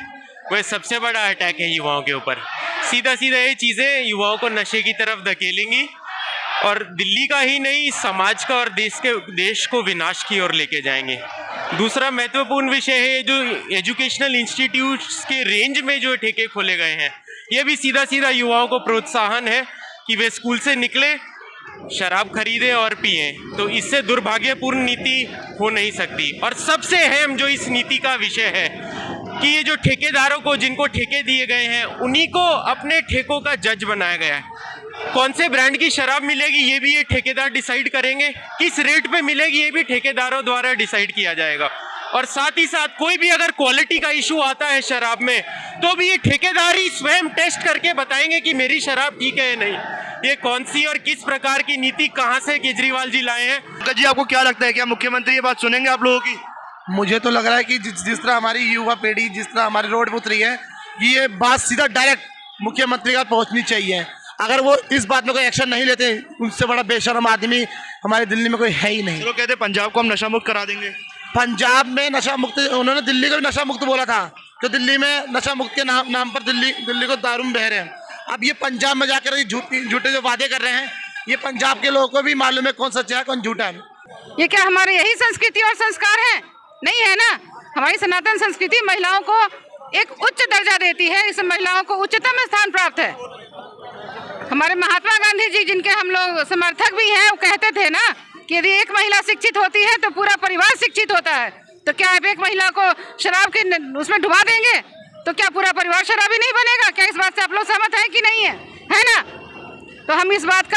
वह सबसे बड़ा अटैक है युवाओं के ऊपर। सीधा सीधा ये चीज़ें युवाओं को नशे की तरफ धकेलेंगी और दिल्ली का ही नहीं, समाज का और देश को विनाश की ओर लेके जाएंगे। दूसरा महत्वपूर्ण विषय है जो एजुकेशनल इंस्टीट्यूट्स के रेंज में जो ठेके खोले गए हैं, ये भी सीधा सीधा युवाओं को प्रोत्साहन है कि वे स्कूल से निकले, शराब खरीदें और पिएं। तो इससे दुर्भाग्यपूर्ण नीति हो नहीं सकती। और सबसे अहम जो इस नीति का विषय है कि ये जो ठेकेदारों को, जिनको ठेके दिए गए हैं, उन्हीं को अपने ठेकों का जज बनाया गया है। कौन से ब्रांड की शराब मिलेगी ये भी ये ठेकेदार डिसाइड करेंगे, किस रेट पे मिलेगी ये भी ठेकेदारों द्वारा डिसाइड किया जाएगा। और साथ ही साथ कोई भी अगर क्वालिटी का इशू आता है शराब में, तो भी ये ठेकेदार ही स्वयं टेस्ट करके बताएंगे कि मेरी शराब ठीक है या नहीं। ये कौन सी और किस प्रकार की नीति कहाँ से केजरीवाल जी लाए हैं? जी, आपको क्या लगता है, क्या मुख्यमंत्री ये बात सुनेंगे आप लोगों की? मुझे तो लग रहा है कि जिस तरह हमारी युवा पीढ़ी जिस तरह हमारी रोड पर उतरी है, ये बात सीधा डायरेक्ट मुख्यमंत्री का पहुंचनी चाहिए। अगर वो इस बात में कोई एक्शन नहीं लेते, उनसे बड़ा बेशर्म आदमी हमारे दिल्ली में कोई है ही नहीं। तो कहते हैं पंजाब को हम नशा मुक्त करा देंगे। पंजाब में नशा मुक्त, उन्होंने दिल्ली को भी नशा मुक्त बोला था, तो दिल्ली में नशा मुक्त के नाम पर दिल्ली को दारू में बह रहे हैं। अब ये पंजाब में जाकर झूठे जो वादे कर रहे हैं, ये पंजाब के लोगों को भी मालूम है कौन सच्चा है कौन झूठा है। ये क्या हमारे यही संस्कृति और संस्कार है? नहीं है ना। हमारी सनातन संस्कृति महिलाओं को एक उच्च दर्जा देती है, इस महिलाओं को उच्चतम स्थान प्राप्त है। हमारे महात्मा गांधी जी, जिनके हम लोग समर्थक भी हैं, वो कहते थे ना कि यदि एक महिला शिक्षित होती है तो पूरा परिवार शिक्षित होता है। तो क्या आप एक महिला को शराब के उसमें डुबा देंगे तो क्या पूरा परिवार शराबी नहीं बनेगा? क्या इस बात से आप लोग सहमत हैं कि नहीं है ना? तो हम इस बात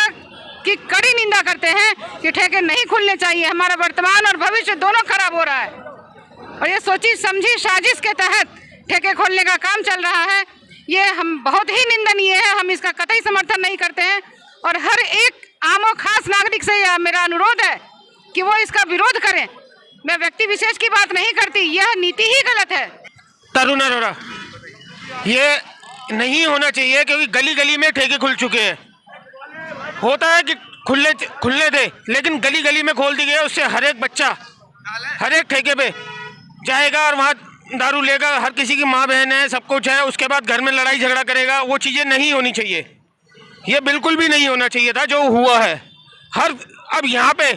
की कड़ी निंदा करते हैं कि ठेके नहीं खुलने चाहिए। हमारा वर्तमान और भविष्य दोनों खराब हो रहा है और ये सोची समझी साजिश के तहत ठेके खोलने का काम चल रहा है। ये हम बहुत ही निंदनीय है, हम इसका कतई समर्थन नहीं करते हैं। और हर एक आम और खास नागरिक से मेरा अनुरोध है कि वो इसका विरोध करें। मैं व्यक्ति विशेष की बात नहीं करती, यह नीति ही गलत है। तरुण अरोड़ा, ये नहीं होना चाहिए क्योंकि गली गली में ठेके खुल चुके हैं। होता है कि खुलने दे, लेकिन गली गली में खोल दी गई, उससे हर एक बच्चा हर एक ठेके पे जाएगा और वहाँ दारू लेगा। हर किसी की माँ बहन है, सब कुछ है, उसके बाद घर में लड़ाई झगड़ा करेगा। वो चीज़ें नहीं होनी चाहिए, ये बिल्कुल भी नहीं होना चाहिए था जो हुआ है। अब यहाँ पे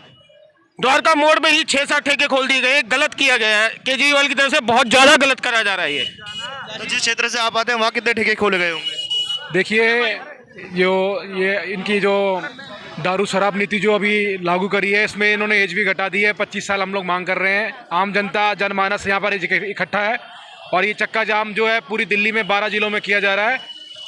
द्वारका मोड़ में ही 6-7 ठेके खोल दिए गए, गलत किया गया है। केजरीवाल की तरफ से बहुत ज़्यादा गलत करा जा रहा है ये। तो जिस क्षेत्र से आप आते हैं वहाँ कितने ठेके खोले गए होंगे? देखिए, ये इनकी जो दारू शराब नीति जो अभी लागू करी है, इसमें इन्होंने एज भी घटा दी है। 25 साल हम लोग मांग कर रहे हैं। आम जनता जनमानस यहाँ पर इकट्ठा है और ये चक्का जाम जो है पूरी दिल्ली में 12 जिलों में किया जा रहा है।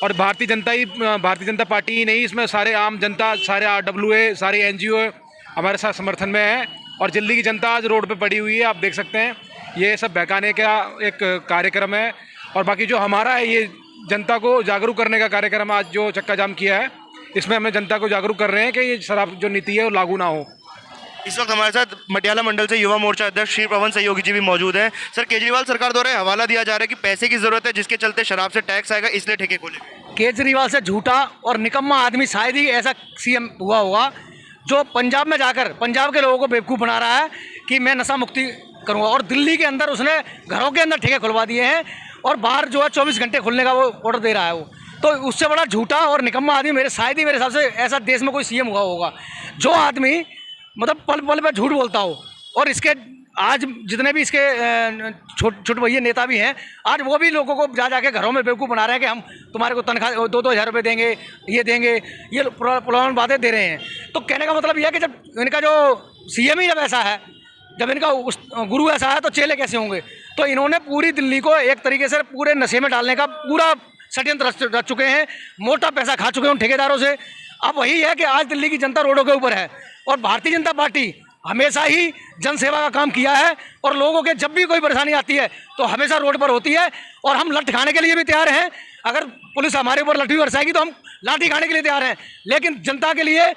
और भारतीय जनता पार्टी ही नहीं, इसमें सारे आम जनता, सारे RWA, सारे NGO हमारे साथ समर्थन में है। और दिल्ली की जनता आज रोड पे पड़ी हुई है, आप देख सकते हैं। ये सब बहकाने का एक कार्यक्रम है। और बाकी जो हमारा है, ये जनता को जागरूक करने का कार्यक्रम आज जो चक्का जाम किया है, इसमें हमें जनता को जागरूक कर रहे हैं कि ये शराब जो नीति है वो लागू ना हो। इस वक्त हमारे साथ मटियाला मंडल से युवा मोर्चा अध्यक्ष श्री पवन सहयोगी जी भी मौजूद हैं। सर, केजरीवाल सरकार द्वारा हवाला दिया जा रहा है कि पैसे की जरूरत है, जिसके चलते शराब से टैक्स आएगा, इसलिए ठेके खोले। केजरीवाल से झूठा और निकम्मा आदमी शायद ही ऐसा CM हुआ होगा जो पंजाब में जाकर पंजाब के लोगों को बेवकूफ़ बना रहा है कि मैं नशा मुक्ति करूँगा। और दिल्ली के अंदर उसने घरों के अंदर ठेके खुलवा दिए हैं और बाहर जो है 24 घंटे खुलने का वो ऑर्डर दे रहा है। वो तो उससे बड़ा झूठा और निकम्मा आदमी शायद ही मेरे हिसाब से ऐसा देश में कोई CM हुआ होगा जो आदमी मतलब पल पल पे झूठ बोलता हो। और इसके आज जितने भी इसके छोटे भैया नेता भी हैं, आज वो भी लोगों को जाके घरों में बेवकूफ़ बना रहे हैं कि हम तुम्हारे को तनख्वाह 2-2 हज़ार रुपये देंगे, ये पुलान बातें दे रहे हैं। तो कहने का मतलब यह है कि जब इनका जो CM ही जब ऐसा है, जब इनका गुरु ऐसा है, तो चेले कैसे होंगे? तो इन्होंने पूरी दिल्ली को एक तरीके से पूरे नशे में डालने का पूरा षड्यंत्र रच चुके हैं। मोटा पैसा खा चुके हैं उन ठेकेदारों से। अब वही है कि आज दिल्ली की जनता रोडों के ऊपर है और भारतीय जनता पार्टी हमेशा ही जनसेवा का काम किया है और लोगों के जब भी कोई परेशानी आती है तो हमेशा रोड पर होती है और हम लठ खाने के लिए भी तैयार हैं। अगर पुलिस हमारे ऊपर लाठी बरसाएगी तो हम लाठी खाने के लिए तैयार हैं, लेकिन जनता के लिए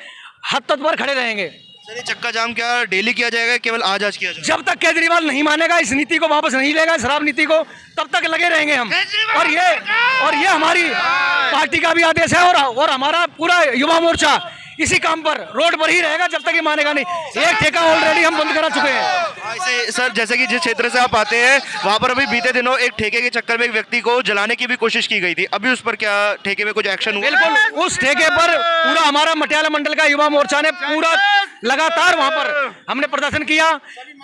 हद तक पर खड़े रहेंगे। सर ये चक्का जाम क्या डेली किया जाएगा, केवल आज किया जाएगा? जब तक केजरीवाल नहीं मानेगा इस नीति को, वापस नहीं लेगा शराब नीति को, तब तक लगे रहेंगे हम। और ये हमारी पार्टी का भी आदेश है और हमारा पूरा युवा मोर्चा इसी काम पर रोड पर ही रहेगा जब तक ये मानेगा नहीं। एक ठेका ऑलरेडी हम बंद करा चुके हैं। ऐसे सर जैसे कि जिस क्षेत्र से आप आते हैं वहाँ पर अभी बीते दिनों एक ठेके के चक्कर में एक व्यक्ति को जलाने की भी कोशिश की गई थी, अभी उस पर क्या ठेके में कुछ एक्शन हुआ? बिल्कुल, उस ठेके पर पूरा हमारा मटियाला मंडल का युवा मोर्चा ने पूरा लगातार वहाँ पर हमने प्रदर्शन किया।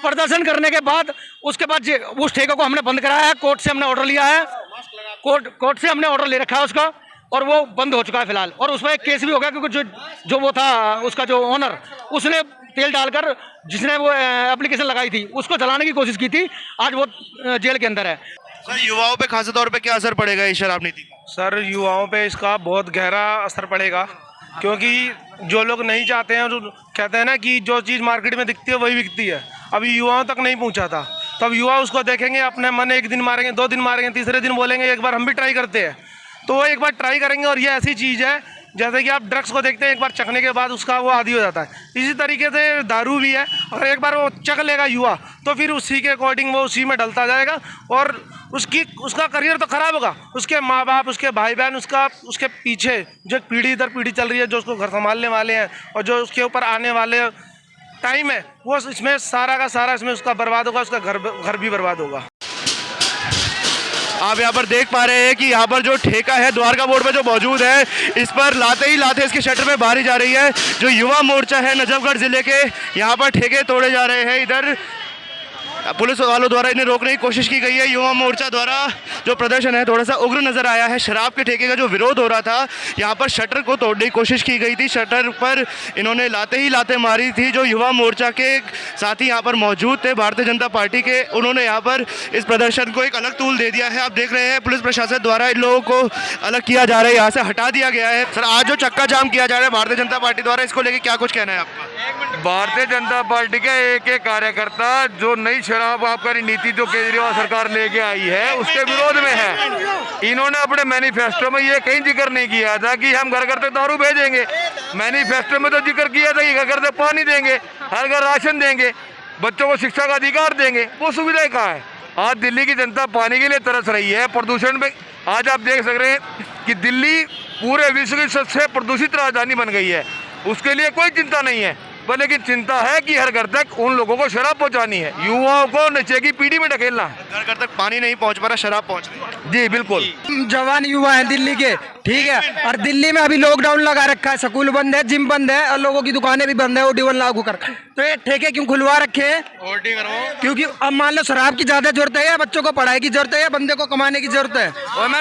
प्रदर्शन करने के बाद उसके बाद उस ठेके को हमने बंद कराया है। कोर्ट से हमने ऑर्डर लिया है, कोर्ट से हमने ऑर्डर ले रखा है उसका, और वो बंद हो चुका है फिलहाल। और उसमें एक केस भी हो गया क्योंकि जो वो था उसका जो ओनर, उसने तेल डालकर जिसने वो एप्लीकेशन लगाई थी उसको जलाने की कोशिश की थी। आज वो जेल के अंदर है। सर युवाओं पे खास तौर पे क्या असर पड़ेगा इस शराब नीति का? सर युवाओं पे इसका बहुत गहरा असर पड़ेगा, क्योंकि जो लोग नहीं चाहते हैं, जो कहते हैं ना कि जो चीज़ मार्केट में दिखती है वही बिकती है, अभी युवाओं तक नहीं पहुंचा था। तब युवा उसको देखेंगे, अपने मन एक दिन मारेंगे, 2 दिन मारेंगे, तीसरे दिन बोलेंगे एक बार हम भी ट्राई करते हैं, तो वो एक बार ट्राई करेंगे। और ये ऐसी चीज़ है जैसे कि आप ड्रग्स को देखते हैं, एक बार चखने के बाद उसका वो आदी हो जाता है। इसी तरीके से दारू भी है, अगर एक बार वो चख लेगा युवा तो फिर उसी के अकॉर्डिंग वो उसी में डलता जाएगा और उसका करियर तो खराब होगा, उसके माँ बाप, उसके भाई बहन, उसके पीछे जो पीढ़ी दर पीढ़ी चल रही है, जो उसको घर संभालने वाले हैं और जो उसके ऊपर आने वाले टाइम है, वो इसमें सारा का सारा इसमें उसका बर्बाद होगा, उसका घर भी बर्बाद होगा। आप यहाँ पर देख पा रहे हैं कि यहाँ पर जो ठेका है द्वारका मोड़ पे जो मौजूद है, इस पर लाते ही लाते इसके शटर में बारी जा रही है। जो युवा मोर्चा है नजफगढ़ जिले के, यहाँ पर ठेके तोड़े जा रहे हैं। इधर पुलिस वालों द्वारा इन्हें रोकने की कोशिश की गई है। युवा मोर्चा द्वारा जो प्रदर्शन है थोड़ा सा उग्र नजर आया है। शराब के ठेके का जो विरोध हो रहा था, यहाँ पर शटर को तोड़ने की कोशिश की गई थी। शटर पर इन्होंने लाते ही लाते मारी थी। जो युवा मोर्चा के साथी यहाँ पर मौजूद थे भारतीय जनता पार्टी के, उन्होंने यहाँ पर इस प्रदर्शन को एक अलग तूल दे दिया है। आप देख रहे हैं पुलिस प्रशासन द्वारा इन लोगों को अलग किया जा रहा है, यहाँ से हटा दिया गया है। सर आज जो चक्का जाम किया जा रहा है भारतीय जनता पार्टी द्वारा, इसको लेकर क्या कुछ कहना है आपका? भारतीय जनता पार्टी के एक कार्यकर्ता जो नई शराब आबकारी नीति जो केजरीवाल सरकार लेके आई है उसके विरोध में है। इन्होंने अपने मैनिफेस्टो में ये कहीं जिक्र नहीं किया था कि हम घर घर तक दारू भेजेंगे। मैनिफेस्टो में तो जिक्र किया था कि घर घर तक पानी देंगे, हर घर राशन देंगे, बच्चों को शिक्षा का अधिकार देंगे। वो सुविधाएं कहाँ है? आज दिल्ली की जनता पानी के लिए तरस रही है। प्रदूषण में आज आप देख सक रहे हैं कि दिल्ली पूरे विश्व की सबसे प्रदूषित राजधानी बन गई है। उसके लिए कोई चिंता नहीं है, पर लेकिन चिंता है कि हर घर तक उन लोगों को शराब पहुंचानी है, युवाओं को नशे की पीढ़ी में ढकेलना है। घर घर तक पानी नहीं पहुंच पा रहा, शराब पहुंच रही है। जी बिल्कुल। जवान युवा हैं दिल्ली के, ठीक है, और दिल्ली में अभी लॉकडाउन लगा रखा है, स्कूल बंद है, जिम बंद है और लोगों की दुकानें भी बंद है OD1 लागू कर। तो ये ठेके क्यों खुलवा रखे हैं? क्योंकि अब मान लो शराब की ज्यादा जरूरत है या बच्चों को पढ़ाई की जरूरत है या बंदे को कमाने की जरूरत है,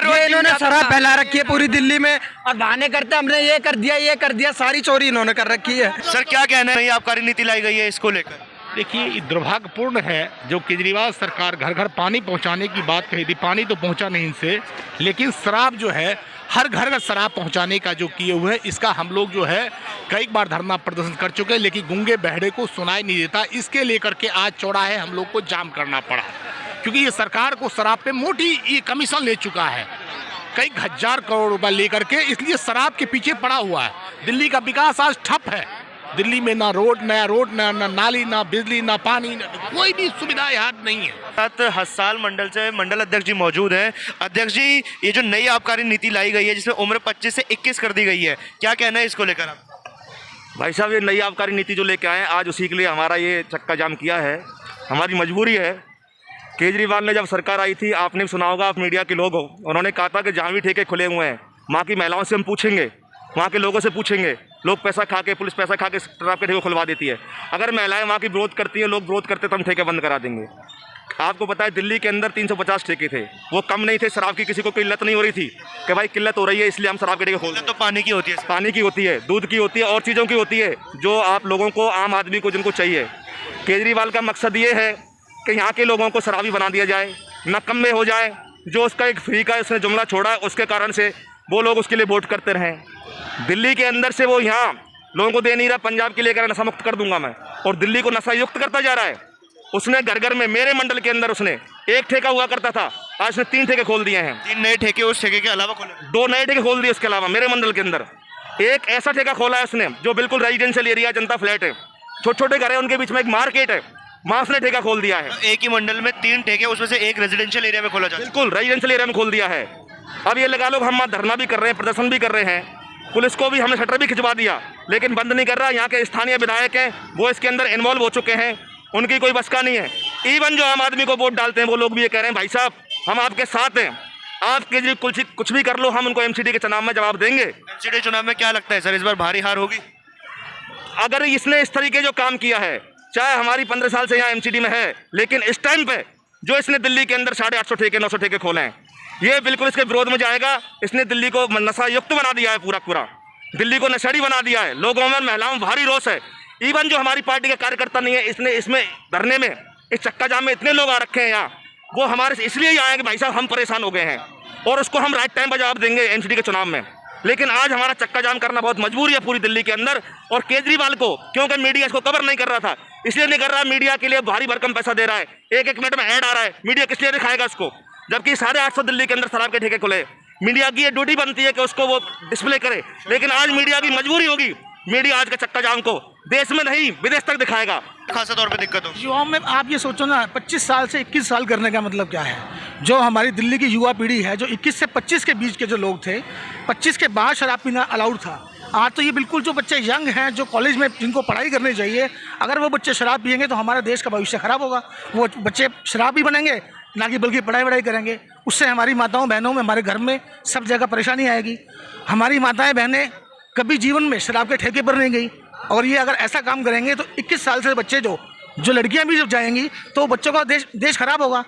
ये इन्होंने शराब फैला रखी है पूरी दिल्ली में और बहाने करते हमने ये कर दिया, सारी चोरी इन्होंने कर रखी है। सर क्या कहना है, आबकारी नीति लाई गई है, इसको लेकर? देखिए ये दुर्भाग्यपूर्ण है जो केजरीवाल सरकार घर घर पानी पहुंचाने की बात कही थी, पानी तो पहुंचा नहीं इनसे, लेकिन शराब जो है हर घर का शराब पहुंचाने का जो किए हुए हैं, इसका हम लोग जो है कई बार धरना प्रदर्शन कर चुके हैं, लेकिन गूंगे बहरे को सुनाई नहीं देता। इसके लेकर के आज चौराहे हम लोग को जाम करना पड़ा, क्योंकि ये सरकार को शराब पे मोटी ये कमीशन ले चुका है, कई हजार करोड़ रुपए लेकर के, इसलिए शराब के पीछे पड़ा हुआ है। दिल्ली का विकास आज ठप है। दिल्ली में ना नया रोड, ना नाली, ना बिजली, ना पानी, कोई भी सुविधा यहाँ नहीं है। साथ हस्साल मंडल से मंडल अध्यक्ष जी मौजूद हैं। अध्यक्ष जी, ये जो नई आबकारी नीति लाई गई है जिसमें उम्र 25 से 21 कर दी गई है, क्या कहना है इसको लेकर आप? भाई साहब ये नई आबकारी नीति जो लेके आए आज उसी के लिए हमारा ये चक्का जाम किया है, हमारी मजबूरी है। केजरीवाल ने जब सरकार आई थी, आपने सुना होगा, आप मीडिया के लोग हो, उन्होंने कहा था कि जहाँ भी ठेके खुले हुए हैं वहाँ की महिलाओं से हम पूछेंगे, वहाँ के लोगों से पूछेंगे। लोग पैसा खा के, पुलिस पैसा खा के शराब के ठेके खुलवा देती है। अगर महिलाएं वहाँ की विरोध करती है, लोग विरोध करते तो हम ठेके बंद करा देंगे। आपको पता है दिल्ली के अंदर 350 ठेके थे, वो कम नहीं थे। शराब की किसी को किल्लत नहीं हो रही थी कि भाई किल्लत हो रही है इसलिए हम शराब के ठेके खोल दें। तो पानी की होती है, पानी की होती है, दूध की होती है और चीज़ों की होती है जो आप लोगों को, आम आदमी को जिनको चाहिए। केजरीवाल का मकसद ये है कि यहाँ के लोगों को शराबी बना दिया जाए, नकम्मे हो जाए। जो उसका एक फ्री का उसने जुमला छोड़ा है, उसके कारण से वो लोग उसके लिए वोट करते रहें। दिल्ली के अंदर से वो यहाँ लोगों को दे नहीं रहा, पंजाब के लिए कह रहा नशा मुक्त कर दूंगा मैं, और दिल्ली को नशा युक्त करता जा रहा है। उसने घर घर में, मेरे मंडल के अंदर उसने एक ठेका हुआ करता था, आज उसने 3 ठेके खोल दिए हैं। 3 नए ठेके उस ठेके के अलावा खोले? 2 नए ठेके खोल दिए उसके अलावा मेरे मंडल के अंदर। एक ऐसा ठेका खोला है उसने जो बिल्कुल रेजिडेंशियल एरिया, जनता फ्लैट है, छोटे छोटे घर है, उनके बीच में एक मार्केट है, वहाँ उसने ठेका खोल दिया है। एक ही मंडल में 3 ठेके, उसमें से एक रेजिडेंशियल एरिया में खोला जाता है? बिल्कुल रेजिडेंशियल एरिया में खोल दिया है। अब ये लगा लो हम वहाँ धरना भी कर रहे हैं, प्रदर्शन भी कर रहे हैं, पुलिस को भी हमने शटर भी खिंचवा दिया, लेकिन बंद नहीं कर रहा। यहाँ के स्थानीय विधायक हैं, वो इसके अंदर इन्वॉल्व हो चुके हैं, उनकी कोई बस का नहीं है। इवन जो आम आदमी को वोट डालते हैं वो लोग भी ये कह रहे हैं भाई साहब हम आपके साथ हैं, आप केजरीवाल कुछ भी कर लो, हम उनको एमसीडी के चुनाव में जवाब देंगे। एमसीडी चुनाव में क्या लगता है सर, इस बार भारी हार होगी? अगर इसने इस तरीके जो काम किया है, चाहे हमारी 15 साल से यहाँ एमसीडी में है, लेकिन इस टाइम पे जो इसने दिल्ली के अंदर 850 ठेके 900 ठेके खोले हैं, ये बिल्कुल इसके विरोध में जाएगा। इसने दिल्ली को नशा युक्त बना दिया है, पूरा दिल्ली को नशेड़ी बना दिया है। लोगों में, महिलाओं में भारी रोष है। इवन जो हमारी पार्टी के कार्यकर्ता नहीं है, इसने इसमें धरने में, इस चक्का जाम में इतने लोग आ रखे हैं यहाँ, वो हमारे से इसलिए ही आए हैं कि भाई साहब हम परेशान हो गए हैं और उसको हम राइट टाइम पर जवाब देंगे एमसीडी के चुनाव में। लेकिन आज हमारा चक्का जाम करना बहुत मजबूरी है पूरी दिल्ली के अंदर। और केजरीवाल को, क्योंकि मीडिया इसको कवर नहीं कर रहा था, इसलिए नहीं कर रहा। मीडिया के लिए भारी भरकम पैसा दे रहा है, 1-1 मिनट में ऐड आ रहा है, मीडिया किस लिए दिखाएगा उसको, जबकि 850 दिल्ली के अंदर शराब के ठेके खुले। मीडिया की ये ड्यूटी बनती है कि उसको वो डिस्प्ले करे, लेकिन आज मीडिया की मजबूरी होगी, मीडिया आज का चक्का जाम को देश में नहीं विदेश तक दिखाएगा। खासा तौर पे दिक्कत हो युवाओं में। आप ये सोचो ना, 25 साल से 21 साल करने का मतलब क्या है। जो हमारी दिल्ली की युवा पीढ़ी है, जो 21 से 25 के बीच के जो लोग थे, 25 के बाद शराब पीना अलाउड था। आज तो ये बिल्कुल जो बच्चे यंग हैं, जो कॉलेज में जिनको पढ़ाई करनी चाहिए, अगर वो बच्चे शराब पिएंगे तो हमारे देश का भविष्य खराब होगा। वो बच्चे शराब भी बनेंगे ना कि बल्कि पढ़ाई करेंगे। उससे हमारी माताओं बहनों में, हमारे घर में सब जगह परेशानी आएगी। हमारी माताएं बहनें कभी जीवन में शराब के ठेके पर नहीं गई, और ये अगर ऐसा काम करेंगे तो 21 साल से बच्चे जो लड़कियां भी जब जाएंगी तो बच्चों का देश खराब होगा।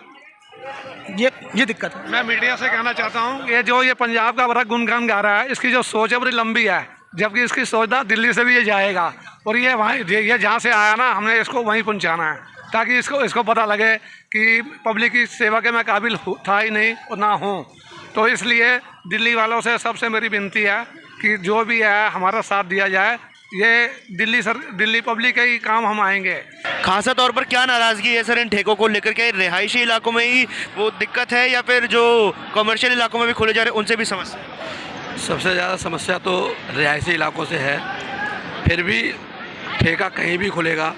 ये दिक्कत है। मैं मीडिया से कहना चाहता हूँ, ये पंजाब का बड़ा गुणगान गा रहा है, इसकी जो सोच है बड़ी लंबी है, जबकि इसकी सोच ना दिल्ली से भी ये जाएगा, और ये जहाँ से आया ना, हमने इसको वहीं पहुँचाना है, ताकि इसको पता लगे कि पब्लिक की सेवा के मैं काबिल था ही नहीं और ना हूँ। तो इसलिए दिल्ली वालों से सबसे मेरी विनती है कि जो भी है हमारा साथ दिया जाए। ये दिल्ली पब्लिक के ही काम हम आएंगे। खासा तौर पर क्या नाराज़गी है सर इन ठेकों को लेकर के? रिहायशी इलाकों में ही वो दिक्कत है या फिर जो कमर्शियल इलाकों में भी खोले जा रहे हैं उनसे भी समस्या? सबसे ज़्यादा समस्या तो रिहायशी इलाकों से है। फिर भी ठेका कहीं भी खुलेगा,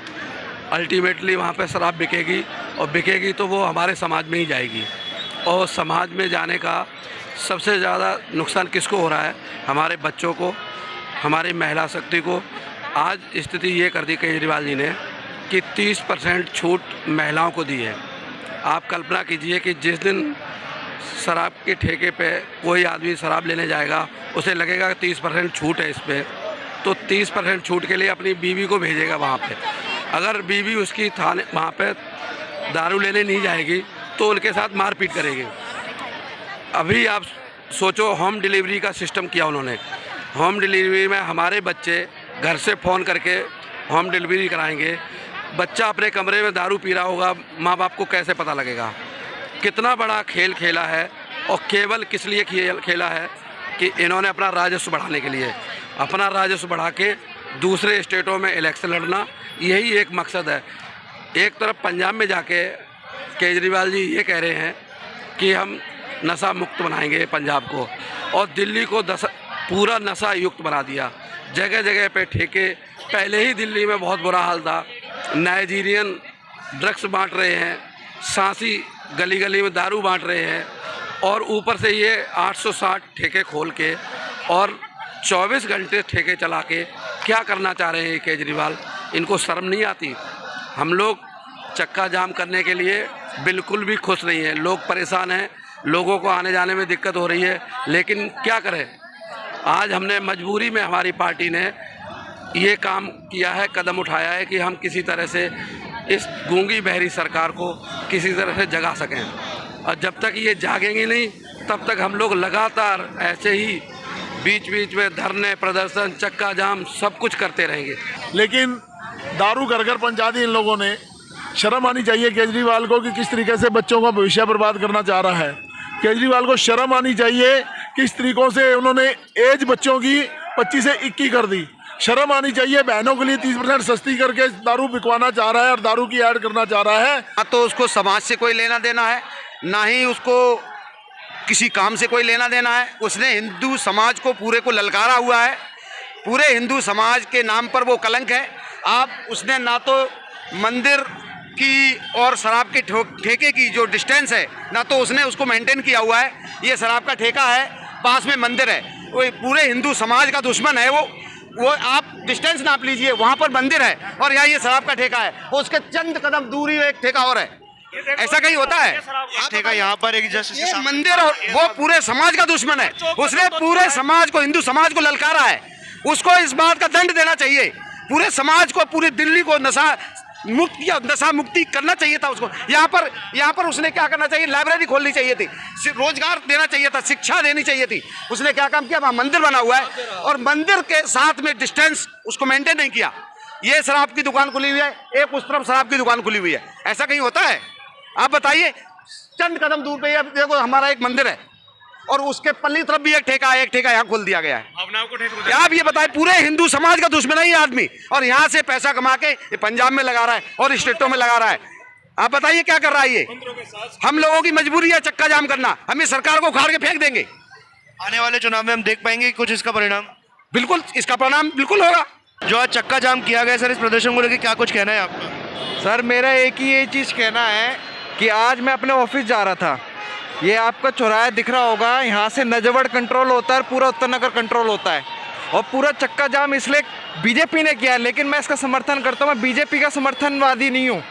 अल्टीमेटली वहाँ पे शराब बिकेगी, और बिकेगी तो वो हमारे समाज में ही जाएगी। और समाज में जाने का सबसे ज़्यादा नुकसान किसको हो रहा है? हमारे बच्चों को, हमारी महिला शक्ति को। आज स्थिति ये कर दी केजरीवाल जी ने कि 30% छूट महिलाओं को दी है। आप कल्पना कीजिए कि जिस दिन शराब के ठेके पे कोई आदमी शराब लेने जाएगा, उसे लगेगा 30% छूट है इस पर, तो 30% छूट के लिए अपनी बीवी को भेजेगा वहाँ पे। अगर बीवी उसकी थाने वहाँ पे दारू लेने नहीं जाएगी तो उनके साथ मारपीट करेगी। अभी आप सोचो, होम डिलीवरी का सिस्टम किया उन्होंने। होम डिलीवरी में हमारे बच्चे घर से फ़ोन करके होम डिलीवरी कराएंगे। बच्चा अपने कमरे में दारू पी रहा होगा, माँ बाप को कैसे पता लगेगा? कितना बड़ा खेल खेला है, और केवल किस लिए खेला है कि इन्होंने अपना राजस्व बढ़ाने के लिए, अपना राजस्व बढ़ा के दूसरे स्टेटों में इलेक्शन लड़ना, यही एक मकसद है। एक तरफ पंजाब में जाके केजरीवाल जी ये कह रहे हैं कि हम नशा मुक्त बनाएंगे पंजाब को, और दिल्ली को पूरा नशा युक्त बना दिया। जगह जगह पे ठेके, पहले ही दिल्ली में बहुत बुरा हाल था, नाइजीरियन ड्रग्स बांट रहे हैं, सांसी गली गली में दारू बांट रहे हैं, और ऊपर से ये 860 ठेके खोल के और 24 घंटे ठेके चला के क्या करना चाह रहे हैं केजरीवाल? इनको शर्म नहीं आती? हम लोग चक्का जाम करने के लिए बिल्कुल भी खुश नहीं हैं। लोग परेशान हैं, लोगों को आने जाने में दिक्कत हो रही है, लेकिन क्या करें? आज हमने मजबूरी में, हमारी पार्टी ने ये काम किया है, कदम उठाया है कि हम किसी तरह से इस गूंगी बहरी सरकार को किसी तरह से जगा सकें। और जब तक ये जागेंगी नहीं, तब तक हम लोग लगातार ऐसे ही बीच बीच में धरने, प्रदर्शन, चक्का जाम सब कुछ करते रहेंगे। लेकिन दारू घर घर पहुंचा दी इन लोगों ने, शर्म आनी चाहिए केजरीवाल को कि किस तरीके से बच्चों का भविष्य बर्बाद करना चाह रहा है। केजरीवाल को शर्म आनी चाहिए किस तरीकों से उन्होंने एज बच्चों की 25 से 21 कर दी। शर्म आनी चाहिए, बहनों के लिए 30% सस्ती करके दारू बिकवाना चाह रहा है और दारू की ऐड करना चाह रहा है। ना तो उसको समाज से कोई लेना देना है, ना ही उसको किसी काम से कोई लेना देना है। उसने हिंदू समाज को पूरे को ललकारा हुआ है, पूरे हिंदू समाज के नाम पर वो कलंक है। आप उसने ना तो मंदिर की और शराब के ठेके की जो डिस्टेंस है, ना तो उसने उसको मेंटेन किया हुआ है। ये शराब का ठेका है, पास में मंदिर है, वो पूरे हिंदू समाज का दुश्मन है। वो आप डिस्टेंस नाप लीजिए, वहाँ पर मंदिर है और यहाँ ये शराब का ठेका है, और उसके चंद कदम दूरी एक ठेका और है। ऐसा कहीं होता है? ठेका यहाँ पर एक जस्ट मंदिर, और वो पूरे समाज का दुश्मन है। उसने पूरे समाज को, हिंदू समाज को ललकारा है। उसको इस बात का दंड देना चाहिए। पूरे समाज को, पूरी दिल्ली को नशा मुक्ति करना चाहिए था उसको। यहाँ पर उसने क्या करना चाहिए? लाइब्रेरी खोलनी चाहिए थी, रोजगार देना चाहिए था, शिक्षा देनी चाहिए थी। उसने क्या काम किया? वहाँ मंदिर बना हुआ है और मंदिर के साथ में डिस्टेंस उसको मेंटेन नहीं किया। ये शराब की दुकान खुली हुई है, एक उस तरफ शराब की दुकान खुली हुई है। ऐसा कहीं होता है? आप बताइए। चंद कदम दूर पे देखो हमारा एक मंदिर है और उसके पल्ली तरफ भी एक ठेका है, एक ठेका यहाँ खोल दिया गया है। आप ये बताएं, पूरे हिंदू समाज का दुश्मन है ये आदमी, और यहाँ से पैसा कमा के ये पंजाब में लगा रहा है और स्टेटों में लगा रहा है। आप बताइए क्या कर रहा है ये? हम लोगों की मजबूरी है चक्का जाम करना, हम इस सरकार को उखाड़ के फेंक देंगे। आने वाले चुनाव में हम देख पाएंगे कुछ इसका परिणाम? बिल्कुल, इसका परिणाम बिल्कुल होगा। जो आज चक्का जाम किया गया सर, इस प्रदर्शन को लेकर क्या कुछ कहना है आपका? सर मेरा एक ही ये चीज़ कहना है कि आज मैं अपने ऑफिस जा रहा था, ये आपका चौराहा दिख रहा होगा, यहाँ से नजबड़ कंट्रोल होता है, पूरा उत्तर नगर कंट्रोल होता है, और पूरा चक्का जाम इसलिए बीजेपी ने किया है। लेकिन मैं इसका समर्थन करता हूँ। मैं बीजेपी का समर्थनवादी नहीं हूँ,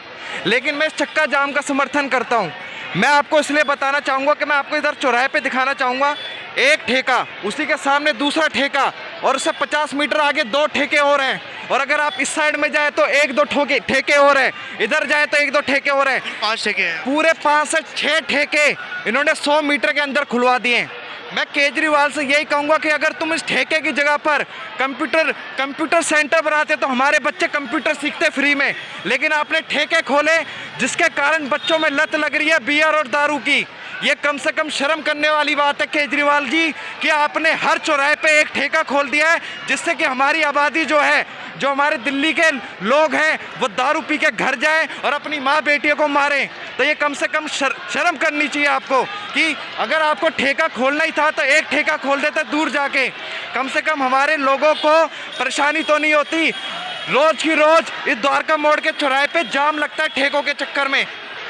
लेकिन मैं इस चक्का जाम का समर्थन करता हूँ। मैं आपको इसलिए बताना चाहूँगा कि मैं आपको इधर चौराहे पे दिखाना चाहूँगा, एक ठेका, उसी के सामने दूसरा ठेका, और उससे 50 मीटर आगे 2 ठेके और हैं, और अगर आप इस साइड में जाए तो 1-2 ठेके और हैं, इधर जाए तो 1-2 ठेके और हैं। 5 ठेके हैं, पूरे 5 से 6 ठेके इन्होंने 100 मीटर के अंदर खुलवा दिए हैं। मैं केजरीवाल से यही कहूँगा कि अगर तुम इस ठेके की जगह पर कंप्यूटर सेंटर बनाते तो हमारे बच्चे कंप्यूटर सीखते फ्री में, लेकिन आपने ठेके खोले जिसके कारण बच्चों में लत लग रही है बियर और दारू की। ये कम से कम शर्म करने वाली बात है केजरीवाल जी कि आपने हर चौराहे पे एक ठेका खोल दिया है, जिससे कि हमारी आबादी जो है, जो हमारे दिल्ली के लोग हैं, वो दारू पी के घर जाएं और अपनी माँ बेटियों को मारें। तो ये कम से कम शर्म करनी चाहिए आपको कि अगर आपको ठेका खोलना ही था तो एक ठेका खोल देते दूर जाके, कम से कम हमारे लोगों को परेशानी तो नहीं होती। रोज की रोज इस द्वारका मोड़ के चौराहे पे जाम लगता है ठेकों के चक्कर में।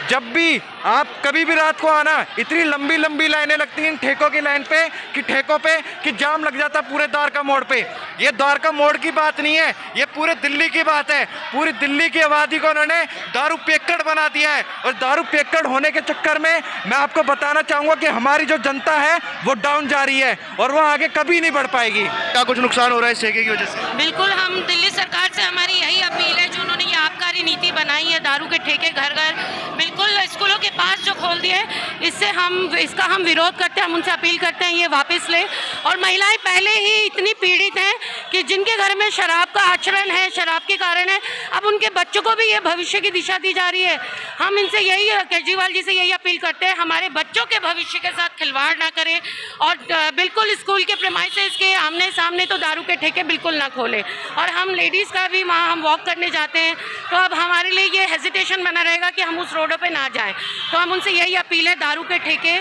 जब भी आप कभी भी रात को आना, इतनी लंबी लंबी लाइनें लगती हैं ठेकों की लाइन पे कि ठेकों पे कि जाम लग जाता पूरे द्वारका मोड़ पे। ये द्वारका मोड़ की बात नहीं है, ये पूरे दिल्ली की बात है। पूरी दिल्ली की आबादी को उन्होंने दारू पियक्कड़ बना दिया है, और दारू पियक्कड़ होने के चक्कर में मैं आपको बताना चाहूँगा कि हमारी जो जनता है वो डाउन जा रही है और वो आगे कभी नहीं बढ़ पाएगी। क्या कुछ नुकसान हो रहा है इस ठेके की वजह से? बिल्कुल, हम दिल्ली सरकार से हमारी यही अपील है, जो उन्होंने ये आबकारी नीति बनाई है, दारू के ठेके घर घर बिल्कुल स्कूलों के पास जो खोल दिए, इसका हम विरोध करते हैं। हम उनसे अपील करते हैं ये वापस ले। और महिलाएं पहले ही इतनी पीड़ित हैं कि जिनके घर में शराब का आचरण है, शराब के कारण है, अब उनके बच्चों को भी ये भविष्य की दिशा दी जा रही है। हम इनसे यही, केजरीवाल जी से यही अपील करते हैं, हमारे बच्चों के भविष्य के साथ खिलवाड़ ना करें, और बिल्कुल स्कूल के प्रेमाइसेस के आमने सामने तो दारू के ठेके बिल्कुल ना खोलें। और हम लेडीज़ का भी वहाँ हम वॉक करने जाते हैं तो अब हमारे लिए ये हेजिटेशन बना रहेगा कि हम उस रोडों पे ना जाएं। तो हम उनसे यही अपील है, दारू के ठेके,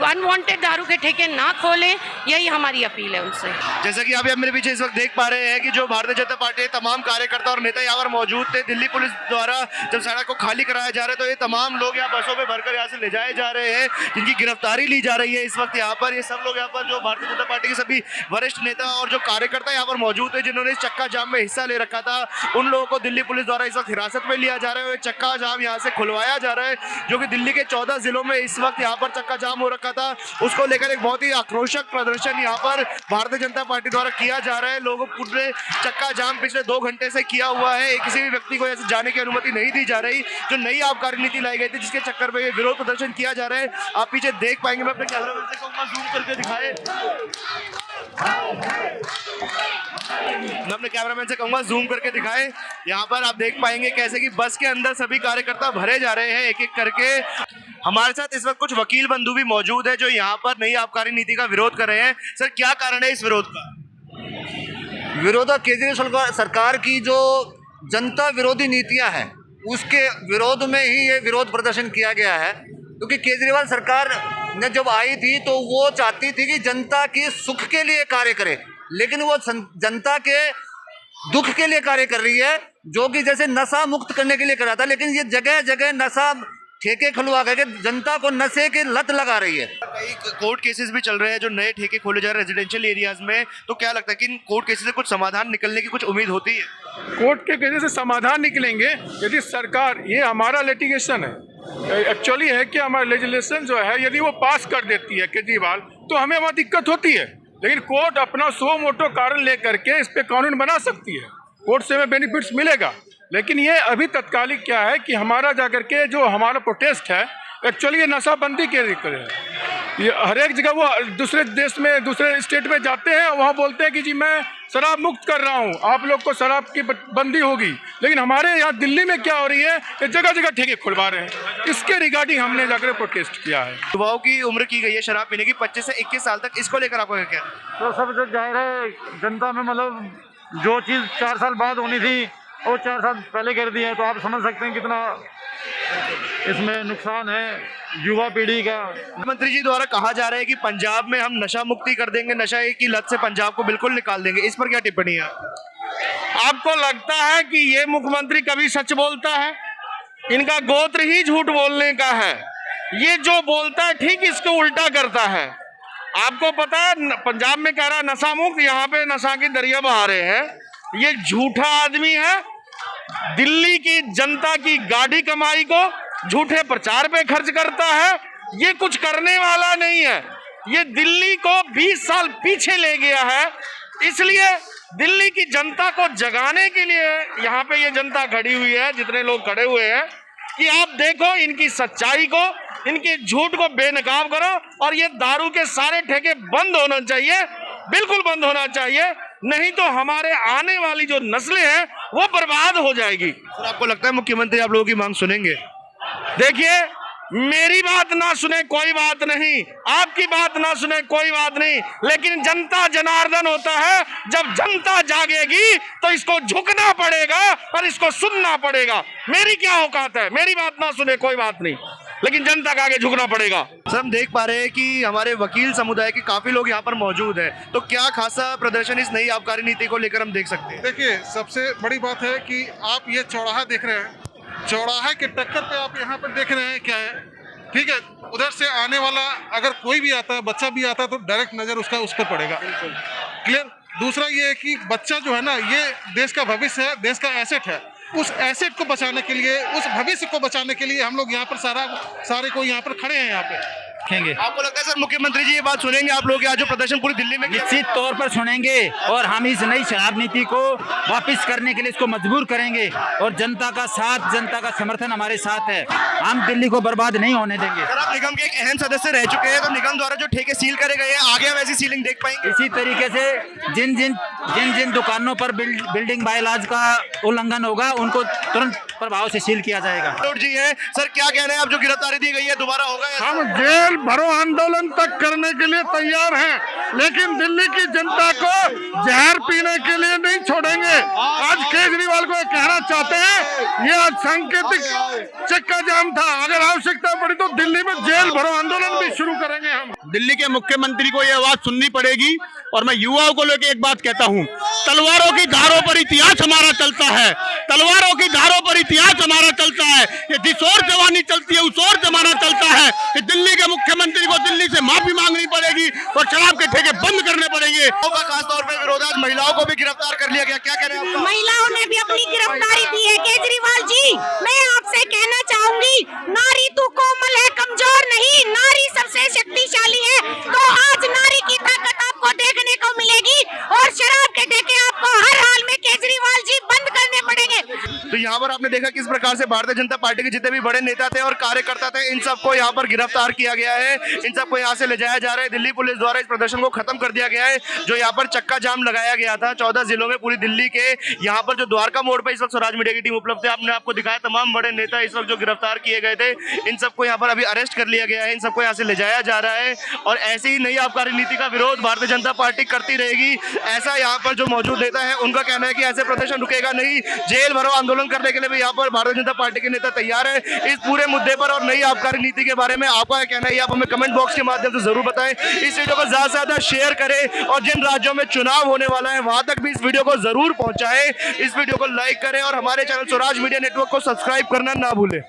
अनवांटेड दारू के ठेके ना खोलें, यही हमारी अपील है उनसे। जैसा कि आप मेरे पीछे इस वक्त देख पा रहे हैं कि जो भारतीय जनता पार्टी तमाम कार्यकर्ता और नेता यहाँ पर मौजूद थे। दिल्ली पुलिस द्वारा जब सड़क को खाली कराया जा रहा है तो ये तमाम लोग यहाँ बसों में भरकर यहाँ से ले जाए जा रहे हैं, जिनकी गिरफ्तारी ली जा रही है इस वक्त यहाँ पर। ये सब लोग यहाँ पर जो भारतीय जनता पार्टी के सभी वरिष्ठ नेता और जो कार्यकर्ता यहाँ पर मौजूद है, जिन्होंने इस चक्का जाम में हिस्सा ले रखा था, उन लोगों को दिल्ली पुलिस द्वारा इस वक्त हिरासत में लिया जा रहा है। चक्का जाम यहाँ से खुलवाया जा रहा है, जो कि दिल्ली के 14 जिलों में इस वक्त यहाँ पर चक्का जाम हो रखा था। उसको लेकर एक बहुत ही आक्रोशक प्रदर्शन यहाँ पर भारतीय जनता पार्टी द्वारा किया जा रहा है। लोगों को पूरे चक्का जाम पिछले 2 घंटे से किया हुआ है। किसी भी व्यक्ति को ऐसे जाने की अनुमति नहीं दी जा रही। जो नई आबकारी नीति लाई गई थी जिसके चक्कर में ये विरोध प्रदर्शन किया जा रहा है, आप पीछे देख पाएंगे। मैं अपने कैमरामैन से कहूंगा जूम करके दिखाए। मैं अपने कैमरामैन से कहूंगा जूम करके दिखाए। यहाँ पर आप देख पाएंगे कैसे कि बस के अंदर सभी कार्यकर्ता भरे जा रहे हैं एक एक करके। हमारे साथ इस वक्त कुछ वकील बंधु भी मौजूद है जो यहाँ पर नई आबकारी नीति का विरोध कर रहे हैं। सर, क्या कारण है इस विरोध का? विरोध केजरीवाल सरकार की जो जनता विरोधी नीतियां हैं उसके विरोध में ही ये विरोध प्रदर्शन किया गया है। क्योंकि केजरीवाल सरकार ने जब आई थी तो वो चाहती थी कि जनता के सुख के लिए कार्य करे, लेकिन वो जनता के दुख के लिए कार्य कर रही है, जो कि जैसे नशा मुक्त करने के लिए कर रहा था, लेकिन ये जगह जगह नशा ठेके खुलवा करके जनता को नशे की लत लगा रही है। कई कोर्ट केसेस भी चल रहे हैं जो नए ठेके खोले जा रहे हैं रेजिडेंशियल एरियाज में, तो क्या लगता है कि इन कोर्ट केसेस से कुछ समाधान निकलने की कुछ उम्मीद होती है? कोर्ट के केसेस से समाधान निकलेंगे यदि सरकार, ये हमारा लिटिगेशन है, एक्चुअली है कि हमारा लेजिस्लेशन जो है यदि वो पास कर देती है केजरीवाल तो हमें वहाँ दिक्कत होती है, लेकिन कोर्ट अपना सो मोटो कारण लेकर के इस पे कानून बना सकती है, कोर्ट से हमें बेनिफिट्स मिलेगा। लेकिन ये अभी तत्कालिक क्या है कि हमारा जाकर के जो हमारा प्रोटेस्ट है एक्चुअली ये नशाबंदी के लिए है। ये हर एक जगह वो दूसरे देश में दूसरे स्टेट में जाते हैं, वहाँ बोलते हैं कि जी मैं शराब मुक्त कर रहा हूँ, आप लोग को शराब की बंदी होगी, लेकिन हमारे यहाँ दिल्ली में क्या हो रही है, ये जगह जगह ठेके खुलवा रहे हैं। इसके रिगार्डिंग हमने जाकर प्रोटेस्ट किया है। युवाओं की उम्र की गई है शराब पीने की 25 से 21 साल तक, इसको लेकर आपको क्या? तो सब जो जाहिर है जनता में मतलब जो चीज़ 4 साल बाद होनी थी वो 4 साल पहले कर दी है, तो आप समझ सकते हैं कितना इसमें नुकसान है युवा पीढ़ी का। मुख्यमंत्री जी द्वारा कहा जा रहा है कि पंजाब में हम नशा मुक्ति कर देंगे, नशा की लत से पंजाब को बिल्कुल निकाल देंगे, इस पर क्या टिप्पणी है? आपको लगता है कि ये मुख्यमंत्री कभी सच बोलता है? इनका गोत्र ही झूठ बोलने का है। ये जो बोलता है ठीक इसको उल्टा करता है। आपको पता है पंजाब में कह रहा है नशा मुक्त, यहाँ पे नशा की दरिया बहा रहे हैं। ये झूठा आदमी है, दिल्ली की जनता की गाढ़ी कमाई को झूठे प्रचार पे खर्च करता है। ये कुछ करने वाला नहीं है, ये दिल्ली को 20 साल पीछे ले गया है। इसलिए दिल्ली की जनता को जगाने के लिए यहाँ पे ये जनता खड़ी हुई है, जितने लोग खड़े हुए हैं, कि आप देखो इनकी सच्चाई को, इनके झूठ को बेनकाब करो और ये दारू के सारे ठेके बंद होना चाहिए, बिल्कुल बंद होना चाहिए, नहीं तो हमारे आने वाली जो नस्लें हैं वो बर्बाद हो जाएगी। सर, आपको लगता है मुख्यमंत्री आप लोगों की मांग सुनेंगे? देखिए, मेरी बात ना सुने कोई बात नहीं, आपकी बात ना सुने कोई बात नहीं, लेकिन जनता जनार्दन होता है। जब जनता जागेगी तो इसको झुकना पड़ेगा और इसको सुनना पड़ेगा। मेरी क्या औकात है, मेरी बात ना सुने कोई बात नहीं, लेकिन जनता के आगे झुकना पड़ेगा। सर, हम देख पा रहे हैं कि हमारे वकील समुदाय के काफी लोग यहाँ पर मौजूद है, तो क्या खासा प्रदर्शन इस नई आबकारी नीति को लेकर हम देख सकते हैं? देखिए, सबसे बड़ी बात है कि आप ये चौराहा देख रहे हैं, चौराहे के टक्कर पे आप यहाँ पर देख रहे हैं क्या है, ठीक है, उधर से आने वाला अगर कोई भी आता है, बच्चा भी आता है, तो डायरेक्ट नजर उसका उस पर पड़ेगा। क्लियर। दूसरा ये है कि बच्चा जो है ना, ये देश का भविष्य है, देश का एसेट है। उस एसेट को बचाने के लिए, उस भविष्य को बचाने के लिए हम लोग यहाँ पर सारे को यहाँ पर खड़े हैं यहाँ पे। आपको लगता है सर मुख्यमंत्री जी ये बात सुनेंगे आप लोग, आज जो प्रदर्शन पूरी दिल्ली में? निश्चित तौर पर सुनेंगे और हम इस नई शराब नीति को वापस करने के लिए इसको मजबूर करेंगे और जनता का साथ, जनता का समर्थन हमारे साथ है। हम दिल्ली को बर्बाद नहीं होने देंगे। सर, आप निगम के एक अहम सदस्य रह चुके हैं, तो निगम द्वारा जो ठेके सील करे गए हैं, आगे हम ऐसी सीलिंग देख पाएंगे? इसी तरीके से जिन दुकानों पर बिल्डिंग बायलॉज का उल्लंघन होगा उनको तुरंत प्रभाव से सील किया जाएगा। जी है सर, क्या कहना है, अब जो गिरफ्तारी दी गई है दोबारा होगा? हम जेल भरो आंदोलन तक करने के लिए तैयार हैं, लेकिन दिल्ली की जनता को जहर पीने के लिए नहीं छोड़ेंगे। आज केजरीवाल को कहना चाहते हैं, ये आज सांकेतिक चक्का जाम था, अगर आवश्यकता पड़ी तो दिल्ली में जेल भरो आंदोलन भी शुरू करेंगे हम। दिल्ली के मुख्यमंत्री को यह आवाज सुननी पड़ेगी और मैं युवाओं को लेकर एक बात कहता हूं, तलवारों की धारों पर इतिहास हमारा चलता है, तलवारों की धारों पर इतिहास हमारा चलता है। ये जिस ओर जवानी चलती है उस ओर जमाना चलता है। ये दिल्ली के मुख्यमंत्री को दिल्ली से माफी मांगनी पड़ेगी और शराब के ठेके बंद करने पड़ेंगे। खासतौर पर विरोध, आज महिलाओं को भी गिरफ्तार कर लिया गया, क्या कह रहे हैं आप? महिलाओं ने भी अपनी गिरफ्तारी दी है। केजरीवाल जी, मैं आपसे कहना चाहूंगी, नारी तू कोमल है, कमजोर नहीं, नारी सबसे शक्तिशाली है। तो आज नारी की ताकत आपको देखने को मिलेगी और शराब के ठेके आप यहाँ पर आपने देखा किस प्रकार से भारतीय जनता पार्टी के जितने भी बड़े नेता थे और कार्यकर्ता थे, इन सबको यहाँ पर गिरफ्तार किया गया है, इन सबको यहाँ से ले जाया जा रहा है। दिल्ली पुलिस द्वारा इस प्रदर्शन को खत्म कर दिया गया है। जो यहाँ पर चक्का जाम लगाया गया था 14 जिलों में पूरी दिल्ली के, यहाँ पर जो द्वारका मोड़ पर इस वक्त स्वराज मीडिया की टीम उपलब्ध है, आपने आपको दिखाया तमाम बड़े नेता इस वक्त जो गिरफ्तार किए गए थे, इन सबको यहाँ पर अभी अरेस्ट कर लिया गया है, इन सबको यहाँ से ले जाया जा रहा है। और ऐसी ही नई आबकारी नीति का विरोध भारतीय जनता पार्टी करती रहेगी, ऐसा यहाँ पर जो मौजूद नेता है उनका कहना है कि ऐसे प्रदर्शन रुकेगा नहीं। जेल भरो आंदोलन करने के लिए भी यहाँ पर भारतीय जनता पार्टी के नेता तैयार है। इस पूरे मुद्दे पर और नई आबकारी नीति के बारे में आपका क्या कहना है, आप हमें कमेंट बॉक्स के माध्यम से जरूर बताएं। इस वीडियो को ज्यादा से ज्यादा शेयर करें और जिन राज्यों में चुनाव होने वाला है वहां तक भी इस वीडियो को जरूर पहुंचाएं। इस वीडियो को लाइक करें और हमारे चैनल स्वराज मीडिया नेटवर्क को सब्सक्राइब करना ना भूलें।